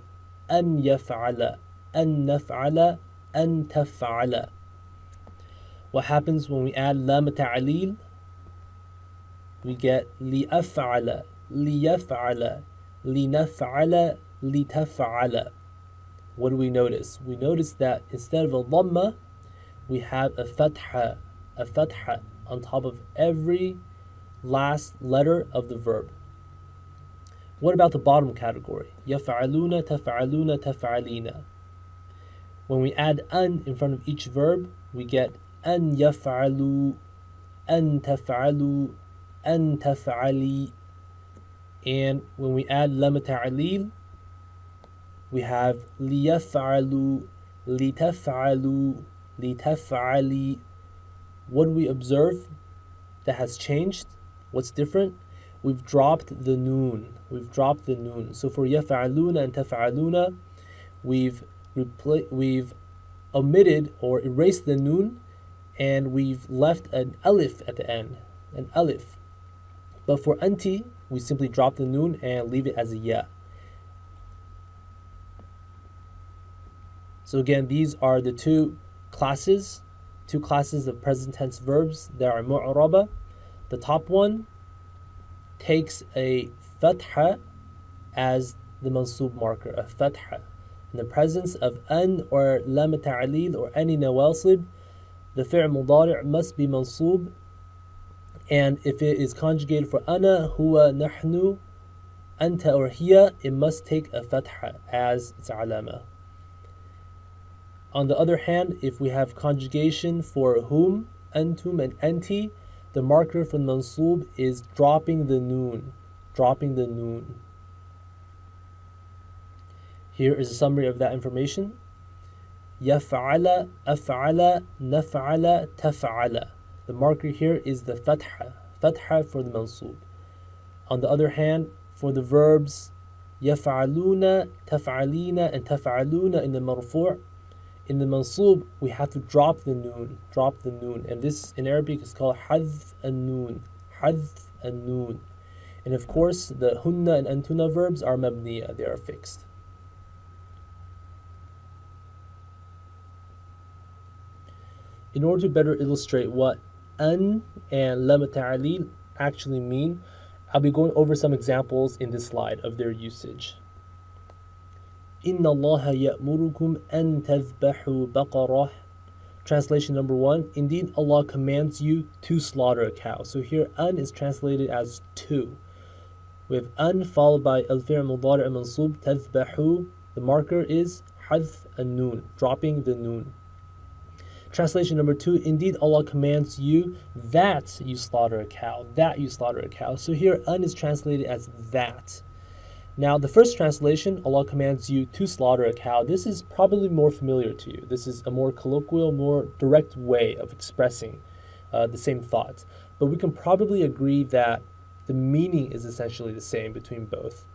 an yaf'ala, an naf'ala, an taf'ala. What happens when we add lam ta'lil? We get li'af'ala, liyaf'ala, linaf'ala, litaf'ala. What do we notice? We notice that instead of a dhamma, we have a fatha on top of every last letter of the verb. What about the bottom category? Yaf'aluna, taf'aluna, taf'alina. When we add an in front of each verb, we get an yaf'alu, an taf'alu, an taf'ali. And when we add lam ta'lil, we have liyaf'alu, litaf'alu, litaf'ali. What do we observe that has changed? What's different? We've dropped the noon. So for yaf'aluna and taf'aluna, we've omitted or erased the noon, and we've left an alif at the end, an alif. But for anti, we simply drop the noon and leave it as a ya. So again, these are the two classes of present tense verbs that are mu'raba. The top one takes a fatha as the mansub marker, a fatha. In the presence of an or lam ta'lil or any nawasib, the fi'l mudari' must be mansub, and if it is conjugated for ana, huwa, nahnu, anta or hiya, it must take a fatha as its alama. On the other hand, if we have conjugation for whom, antum, and anti, the marker for mansub is dropping the noon. Here is a summary of that information. Yaf'ala, af'ala, naf'ala, taf'ala. The marker here is the fatha for the mansub. On the other hand, for the verbs yaf'aluna, taf'alina, and taf'aluna in the marfu', in the mansub, we have to drop the noon. And this in Arabic is called hadf an-noon. And of course, the hunna and antuna verbs are mabniya, they are fixed. In order to better illustrate what an and lam ta'lil actually mean, I'll be going over some examples in this slide of their usage. Inna Allah ya'murukum an tadhbahu baqarah. Translation number 1. Indeed, Allah commands you to slaughter a cow. So here, an is translated as to. We have an followed by al-fi'l mudari' mansub, tadhbahu. The marker is hadf an-noon, dropping the noon. Translation number 2. Indeed, Allah commands you that you slaughter a cow. So here, an is translated as that. Now, the first translation, Allah commands you to slaughter a cow, this is probably more familiar to you. This is a more colloquial, more direct way of expressing the same thought. But we can probably agree that the meaning is essentially the same between both.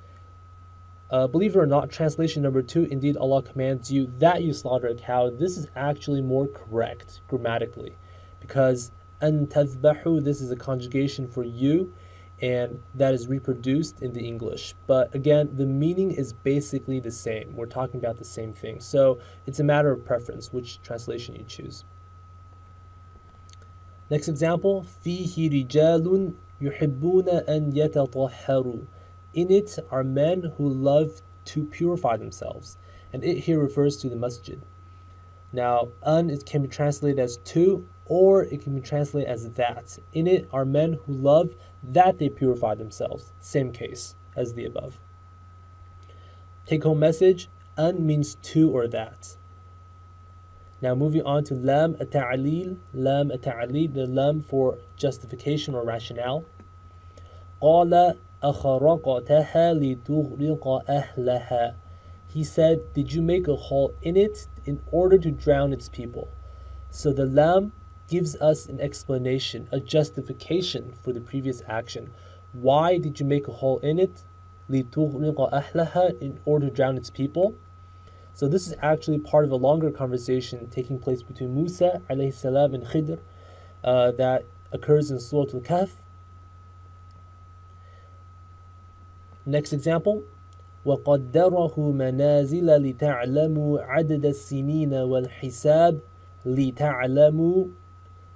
Believe it or not, translation number 2, indeed Allah commands you that you slaughter a cow, this is actually more correct grammatically, because an tadhbahu, this is a conjugation for you, and that is reproduced in the English. But again, the meaning is basically the same. We're talking about the same thing. So it's a matter of preference, which translation you choose. Next example, فيه رجال يحبون أن يتطهروا. In it are men who love to purify themselves. And it here refers to the masjid. Now, it can be translated as to, or it can be translated as that. In it are men who love that they purify themselves. Same case as the above. Take home message, an means to or that. Now moving on to lam at-ta'lil. Lam at-ta'lil, the lam for justification or rationale. قال أخرقتها لتغرق أهلها. He said, did you make a hole in it in order to drown its people? So the lam gives us an explanation, a justification for the previous action. Why did you make a hole in it? لتغرق أهلها, in order to drown its people. So this is actually part of a longer conversation taking place between Musa alayhi salam and Khidr that occurs in Surah Al-Kahf. Next example, وَقَدَّرَهُ مَنَازِلَ لِتَعْلَمُوا عَدَدَ السِّنِينَ وَالْحِسَابِ لِتَعْلَمُوا.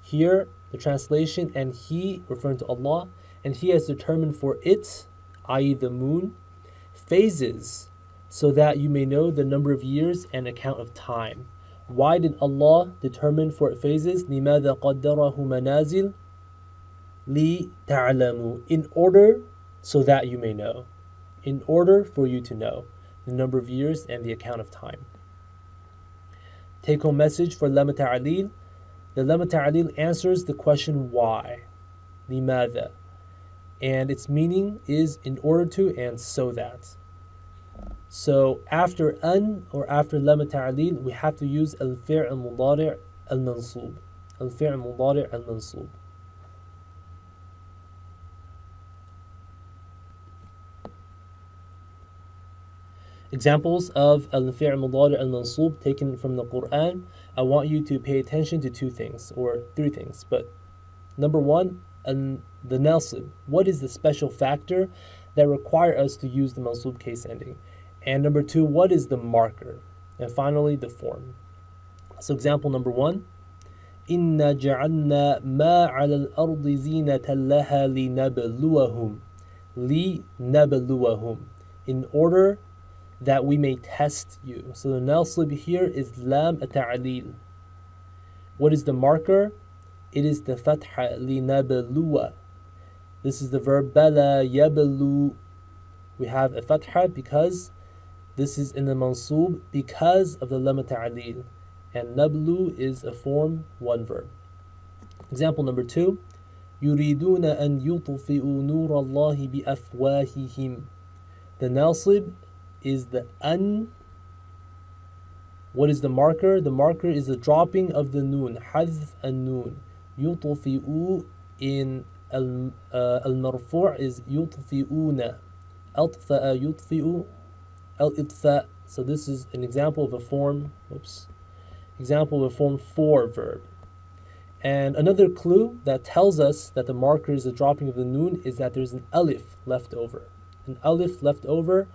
Here, the translation, and He, referring to Allah, and He has determined for it, i.e. the moon, phases, so that you may know the number of years and account of time. Why did Allah determine for it phases? لِمَاذَا قَدَّرَهُ مَنَازِلَ لِتَعْلَمُوا. In order, so that you may know. In order for you to know the number of years and the account of time. Take home message for lam ta'lil. The lam ta'lil answers the question why. لِمَاذَا. And its meaning is in order to and so that. So after an or after lam ta'lil, we have to use al-fi'l al-mudari' al-mansub. Al-fi'l al-mudari' al-mansub. Examples of al-fi'l al-mudari' al-mansub taken from the Quran. I want you to pay attention to two things, or three things. But number one, the nasib. What is the special factor that require us to use the mansub case ending? And number two, what is the marker? And finally, the form. So example number one, إِنَّا جَعَلْنَا مَا عَلَى الْأَرْضِ زِينَةً لَهَا لِنَبْلُوَهُم. In order that we may test you. So the nasib here is lam at-ta'lil. What is the marker? It is the fatha لِنَبْلُوَ. This is the verb bala yablu. We have a fatha because this is in the mansub because of the lam ta'lil, and nablu is a form one verb. Example number two, يريدون أن يطفئوا نور الله بأفواههم. The nasib is the an. What is the marker? The marker is the dropping of the noon, حذف النون. يطفئوا in al-marfu' is يطفئون. أطفأ يطفئ al-itfa. So this is an example of a form, example of a form 4 verb. And another clue that tells us that the marker is the dropping of the noon is that there's an alif left over. An alif left over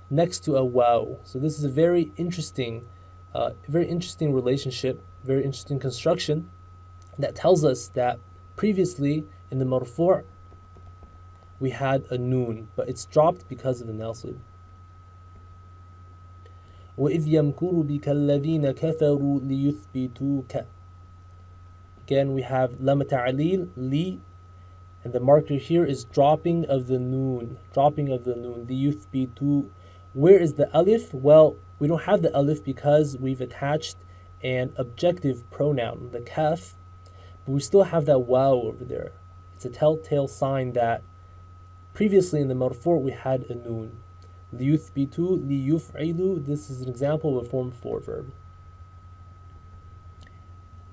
next to a waw. So this is a very interesting relationship, very interesting construction that tells us that previously in the marfu' we had a noon, but it's dropped because of the nasib. وَإِذْ يَمْكُرُ بِكَ الَّذِينَ كَفَرُوا لِيُثْبِتُوكَ. Again, we have lam ta'lil, li, and the marker here is dropping of the noon. لِيُثْبِتُوا. Where is the alif? Well, we don't have the alif because we've attached an objective pronoun, the kaf, but we still have that waw over there. It's a telltale sign that previously in the marfu' we had a noon. لِيُثْبِتُوا, لِيُفْعِلُوا. This is an example of a form 4 verb.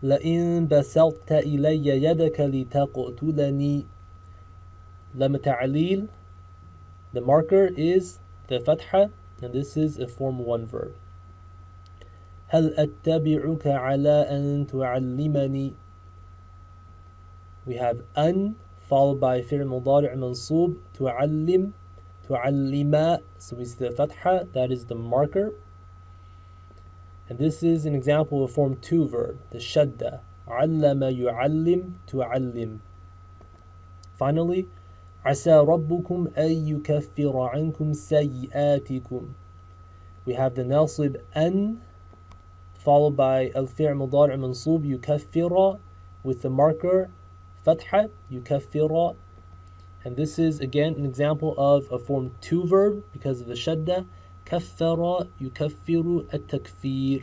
لَإِن بَسَطْتَ إِلَيَّ يَدَكَ لِتَقْتُلَنِي. Lam ta'lil, the marker is the fatha, and this is a form 1 verb. هَلْ أَتَّبِعُكَ عَلَىٰ أَن تُعَلِّمَنِي. We have an, followed by fi'l mudari' mansub, tu'allim, tu'allima. So we see the fatha, that is the marker. And this is an example of a form 2 verb, the shadda. علم يعلم تعلم. Finally, عسى ربكم أن يكفر عنكم سيئاتكم. We have the nasib an followed by al-fi'l mudari' mansub yukaffira with the marker fatha yukaffira. And this is again an example of a form 2 verb because of the shadda. كفر يكفر التكفير.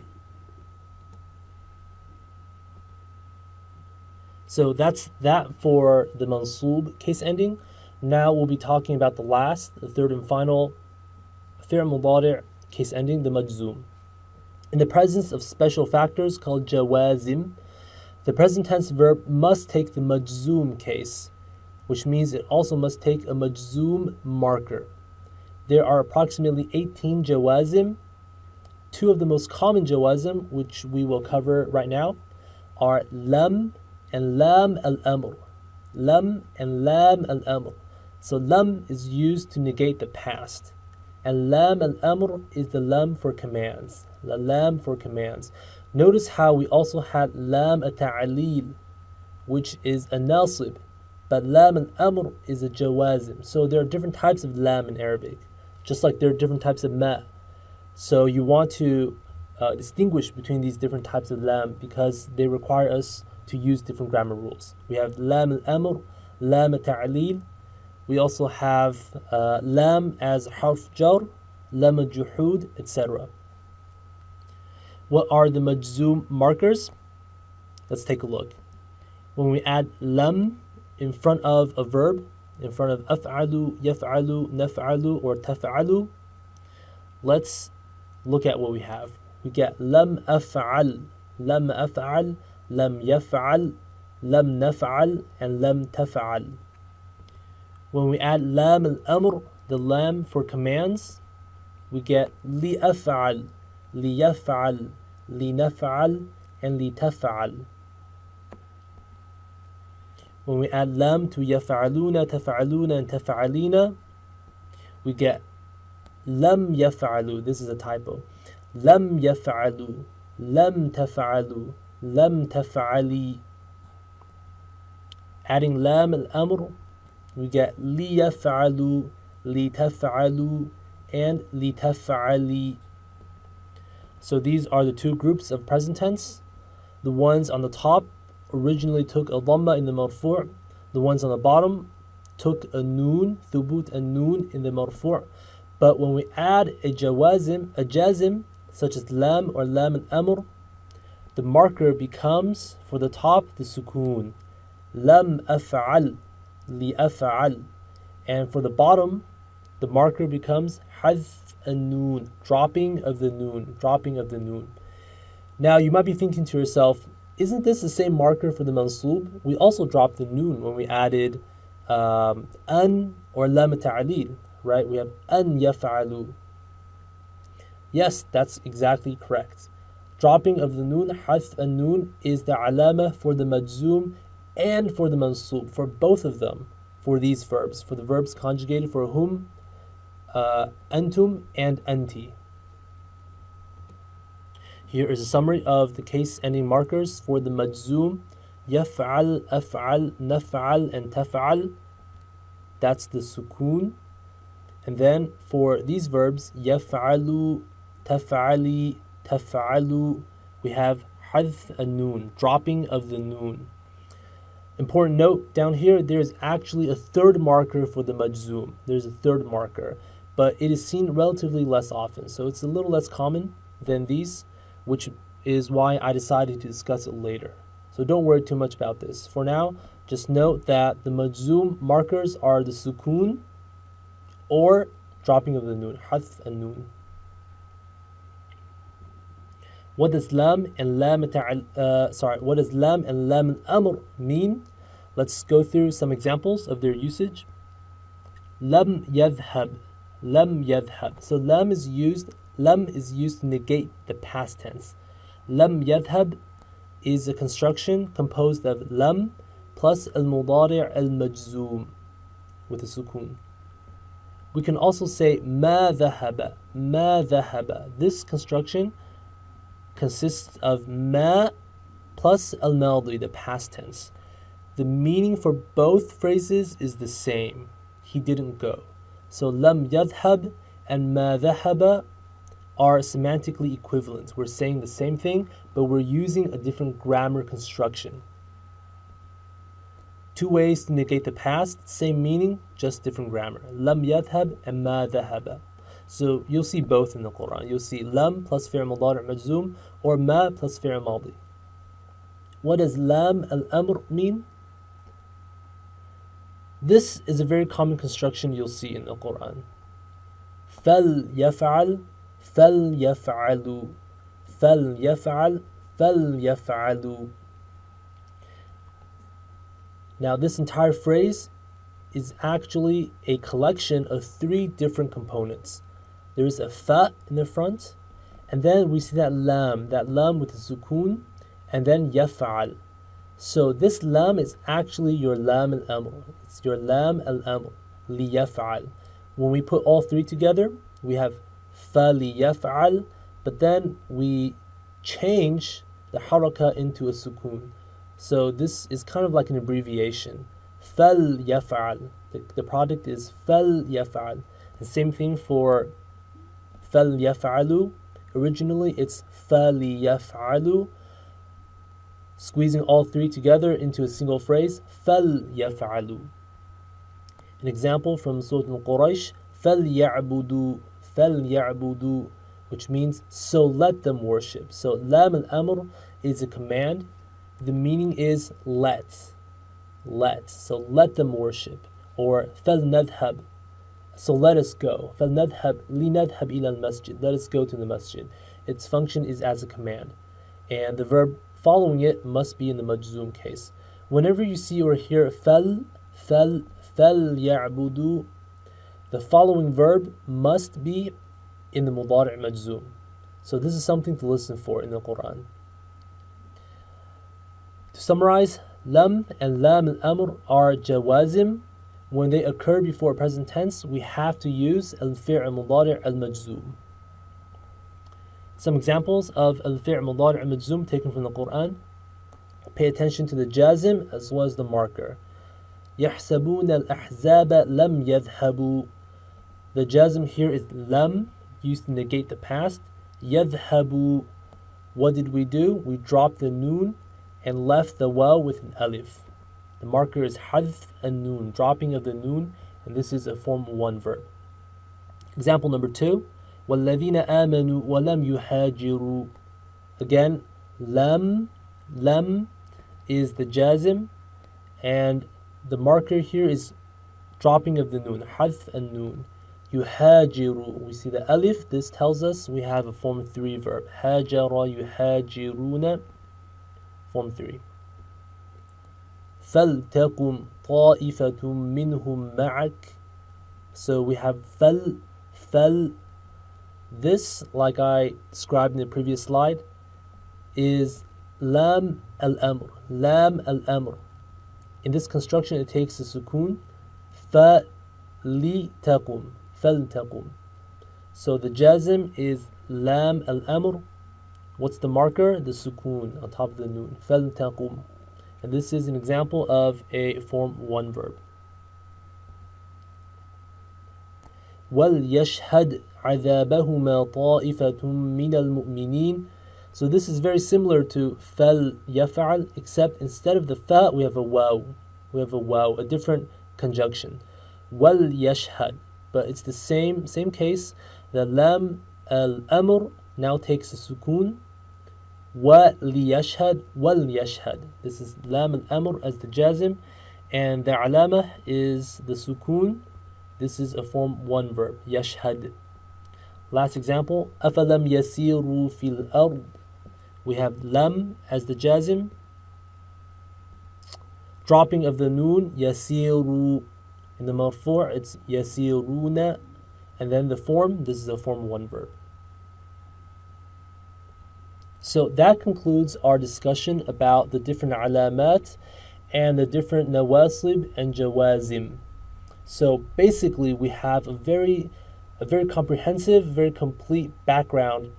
So that's that for the mansub case ending. Now we'll be talking about the third and final fi'l mudari' case ending, the majzoom. In the presence of special factors called jawazim, the present tense verb must take the majzoom case, which means it also must take a majzoom marker. There are approximately 18 jawazim. 2 of the most common jawazim, which we will cover right now, are lam and lam al-amr. Lam and lam al-amr. So lam is used to negate the past, and lam al-amr is the lam for commands. The lam for commands. Notice how we also had lam at-ta'lil, which is a nasib, but lam al-amr is a jawazim. So there are different types of lam in Arabic, just like there are different types of ma. So you want to distinguish between these different types of lam because they require us to use different grammar rules. We have lam al-amr, lam at-ta'lil. We also have lam as harf jar, lam al-juhud, etc. What are the majzoom markers? Let's take a look. When we add lam in front of a verb, in front of af'alu, yaf'alu, naf'alu, or taf'alu, let's look at what we have. We get lam af'al, lam af'al, lam yaf'al, lam naf'al, and lam taf'al. When we add lam al-amr, the lam for commands, we get li af'al, li yaf'al, li naf'al, and li taf'al. When we add lam to yaf'aluna, taf'aluna, and taf'alina, we get lam yaf'alu. This is a typo. Lam yaf'alu, lam taf'alu, lam taf'ali. Adding lam al-amr, we get li yaf'alu, li taf'alu, and li taf'ali. So these are the 2 groups of present tense. The ones on the top originally took a dhamma in the marfu'. The ones on the bottom took a noon, thubut and noon in the marfu'. But when we add a jazim, such as lam or lam al-amr, the marker becomes, for the top, the sukoon. Lam af'al, li af'al. And for the bottom, the marker becomes hadf an-noon, dropping of the noon. Now you might be thinking to yourself, isn't this the same marker for the mansub? We also dropped the noon when we added an or lam ta'lil, right? We have an yaf'alu. Yes, that's exactly correct. Dropping of the noon, hadf an-noon, is the alama for the majzoom and for the mansub, for both of them, for these verbs, for the verbs conjugated for hum, antum, and anti. Here is a summary of the case ending markers for the majzoom, yaf'al, af'al, naf'al, and taf'al. That's the sukoon. And then for these verbs, yaf'alu, taf'ali, taf'alu, we have hadf an-noon, dropping of the noon. Important note down here, there's actually a third marker for the majzoom. There's a third marker, but it is seen relatively less often. So it's a little less common than these, which is why I decided to discuss it later. So don't worry too much about this. For now, just note that the majzoom markers are the sukoon or dropping of the noon, hadf an-noon. What does lam and lam al-amr mean? Let's go through some examples of their usage. Lam yadhhab, lam yadhhab. So lam is used to negate the past tense. Lam yadhhab is a construction composed of lam plus al-mudari' al-majzoom with a sukun. We can also say ma dhahaba, ma dhahaba. This construction consists of ma plus al-madi, the past tense. The meaning for both phrases is the same. He didn't go. So lam yadhhab and ma dhahaba are semantically equivalent. We're saying the same thing, but we're using a different grammar construction. Two ways to negate the past, same meaning, just different grammar. Lam yadhhab and ma dhahaba. So you'll see both in the Quran. You'll see lam plus fi'l mudari' majzoom or ma plus fi'l madi. What does lam al-amr mean? This is a very common construction you'll see in the Quran. Fal yaf'al, fal yaf'alu, fal yaf'al, fal yaf'alu. Now this entire phrase is actually a collection of three different components. There is a fa in the front, and then we see that lam with the sukun, and then yaf'al. So this lam is actually your lam al-amr. It's your lam al-amr, li yaf'al. When we put all three together, we have fa li yaf'al, but then we change the haraka into a sukun. So this is kind of like an abbreviation. Fal yaf'al. The product is fal yaf'al. The same thing for fal yaf'alu. Originally it's fali yaf'alu. Squeezing all three together into a single phrase, fal yaf'alu. An example from Surah Al-Quraysh, fal ya'budu, which means so let them worship. So lam al-amr is a command. The meaning is let. So let them worship. Or fal nadhhab, so let us go. Fal nadhhab, li nadhhab ila al-masjid, let us go to the masjid. Its function is as a command. And the verb following it must be in the majzoom case. Whenever you see or hear fal ya'budu, the following verb must be in the mudari' majzoom. So this is something to listen for in the Quran. To summarize, lam and lam al-amr are jawazim. When they occur before present tense, we have to use al-fi'l mudari' al-majzoom. Some examples of al-fi'l mudari' al-majzoom taken from the Quran. Pay attention to the jazim as well as the marker. يَحْسَبُونَ الْأَحْزَابَ لَمْ يَذْهَبُوا. The jazm here is lam, used to negate the past. يَذْهَبُوا. What did we do? We dropped the noon and left the waw with an alif. The marker is hadf and noon, dropping of the noon, and this is a form 1 verb. Example number 2. وَالَّذِينَ آمَنُوا وَلَمْ يُهَاجِرُوا. Again, lam is the jazm, and the marker here is dropping of the noon, hadf and noon. Yuhajiru, we see the alif. This tells us we have a form 3 verb. Hajara yuhajiruna, form 3. فَلْتَقُمْ طَائِفَةٌ مِّنْهُمْ مَعَكَ. So we have fal. This, like I described in the previous slide, is lam al-amr. In this construction, it takes a sukun. فَلْتَقُمْ. So the jazm is lam al-amr. What's the marker? The sukun on top of the noon. فَلْتَقُمْ. And this is an example of a form 1 verb. وَلْيَشْهَدْ عَذَابَهُمَا طَائِفَةٌ مِّنَ الْمُؤْمِنِينَ. So this is very similar to fal yaf'al, except instead of the fa, we have a waw. A different conjunction. وَلْيَشْهَدْ. But it's the same case. The lam al-amr now takes a sukun. وَلْيَشْهَدْ. This is lam al-amr as the jazm, and the alama is the sukun. This is a form 1 verb, yashhad. Last example, أَفَلَمْ يَسِيرُوا فِي الْأَرْضِ. We have lam as the jazm, dropping of the noon, yasiru. In the marfu' it's yasiruna, and then the form, this is a form 1 verb. So that concludes our discussion about the different alamat and the different nawasib and jawazim. So basically, we have a very comprehensive, very complete background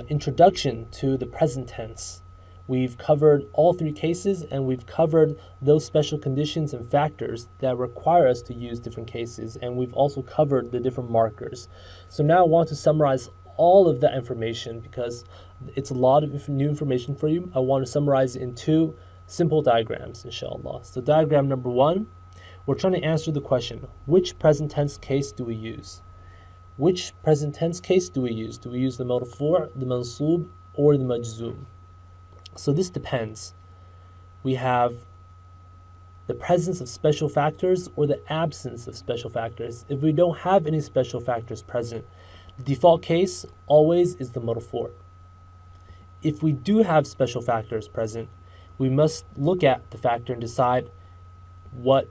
introduction to the present tense. We've covered all three cases, and we've covered those special conditions and factors that require us to use different cases, and we've also covered the different markers. So now I want to summarize all of that information because it's a lot of new information for you. I want to summarize it in two simple diagrams, inshallah. So diagram number one, we're trying to answer the question, which present tense case do we use? Which present tense case do we use? Do we use the marfu', the mansub, or the majzum? So this depends. We have the presence of special factors or the absence of special factors. If we don't have any special factors present, the default case always is the marfu'. If we do have special factors present, we must look at the factor and decide what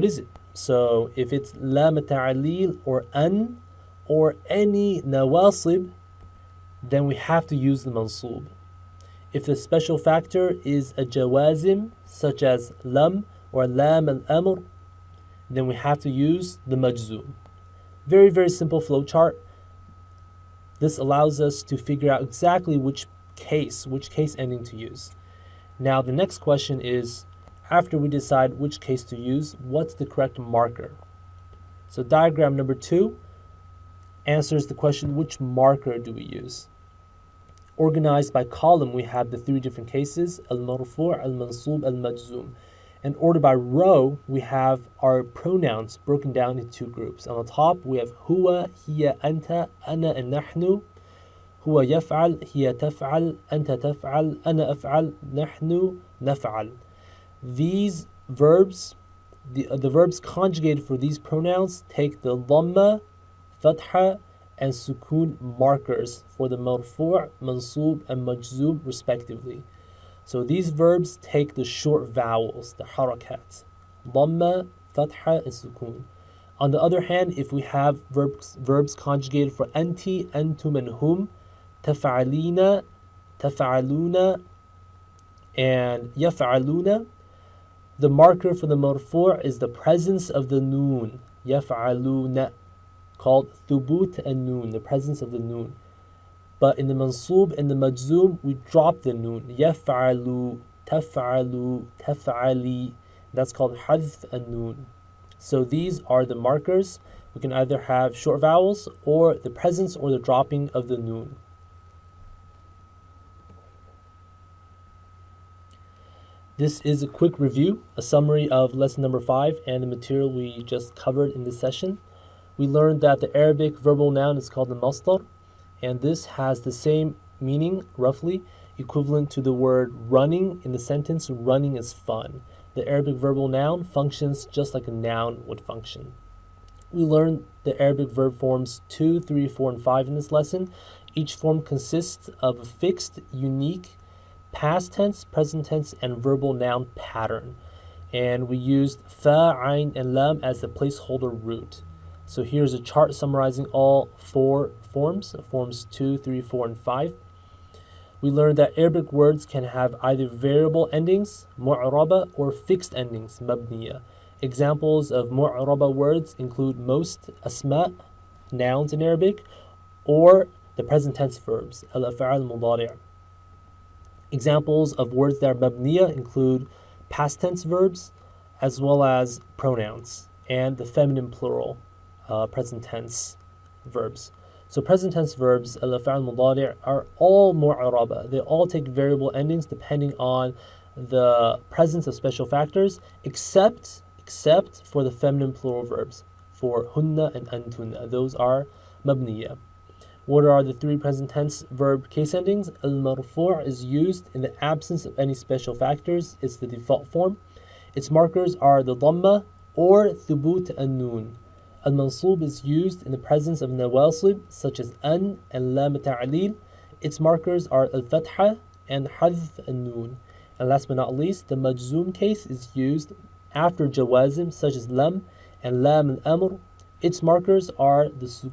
is it. So if it's lam ta'lil or an or any nawasib, then we have to use the mansub. If the special factor is a jawazim, such as lam or lam al-amr, then we have to use the majzum. Very, very simple flow chart. This allows us to figure out exactly which case ending to use. Now the next question is, after we decide which case to use, what's the correct marker? So diagram number two answers the question, which marker do we use? Organized by column, we have the three different cases, al-marfu', al-mansub, al-majzum. And ordered by row, we have our pronouns broken down into two groups. On the top, we have huwa, hiya, anta, ana, and nahnu. Huwa yaf'al, hiya taf'al, anta taf'al, ana af'al, nahnu naf'al. These verbs, the verbs conjugated for these pronouns take the dhamma, fatha, and sukun markers for the marfu', mansub, and majzum respectively. So these verbs take the short vowels, the harakat, dhamma, fatha, and sukun. On the other hand, if we have verbs conjugated for anti, antum, and hum, tafa'alina, tafa'aluna, and yaf'aluna, the marker for the marfu' is the presence of the noon, yaf'aluna, called thubut and noon, the presence of the noon. But in the mansub and the majzum, we drop the noon, yaf'alu, taf'alu, taf'ali. That's called hadth and noon. So these are the markers. We can either have short vowels or the presence or the dropping of the noon. This is a quick review, a summary of lesson number 5 and the material we just covered in this session. We learned that the Arabic verbal noun is called the masdar, and this has the same meaning, roughly, equivalent to the word running in the sentence, running is fun. The Arabic verbal noun functions just like a noun would function. We learned the Arabic verb forms 2, 3, 4, and 5 in this lesson. Each form consists of a fixed, unique, past tense, present tense, and verbal noun pattern. And we used fa, ayn, and lam as the placeholder root. So here's a chart summarizing all four forms 2, 3, 4, and 5. We learned that Arabic words can have either variable endings, mu'raba, or fixed endings, mabniya. Examples of mu'raba words include most, asma, nouns in Arabic, or the present tense verbs, al-af'al mudari'. Examples of words that are mabniya include past tense verbs, as well as pronouns, and the feminine plural, present tense verbs. So present tense verbs, al-af'al mudari', are all mu'araba. They all take variable endings depending on the presence of special factors, except for the feminine plural verbs, for hunna and antunna. Those are mabniya. What are the three present tense verb case endings? Al-marfu' is used in the absence of any special factors. It's the default form. Its markers are the dhamma or thubut and noon. Al-mansub is used in the presence of nawasib such as an and lam ta'lil. Its markers are al-fatha and hadth and noon. And last but not least, the majzum case is used after jawazim such as lam and lam al-amr. Its markers are the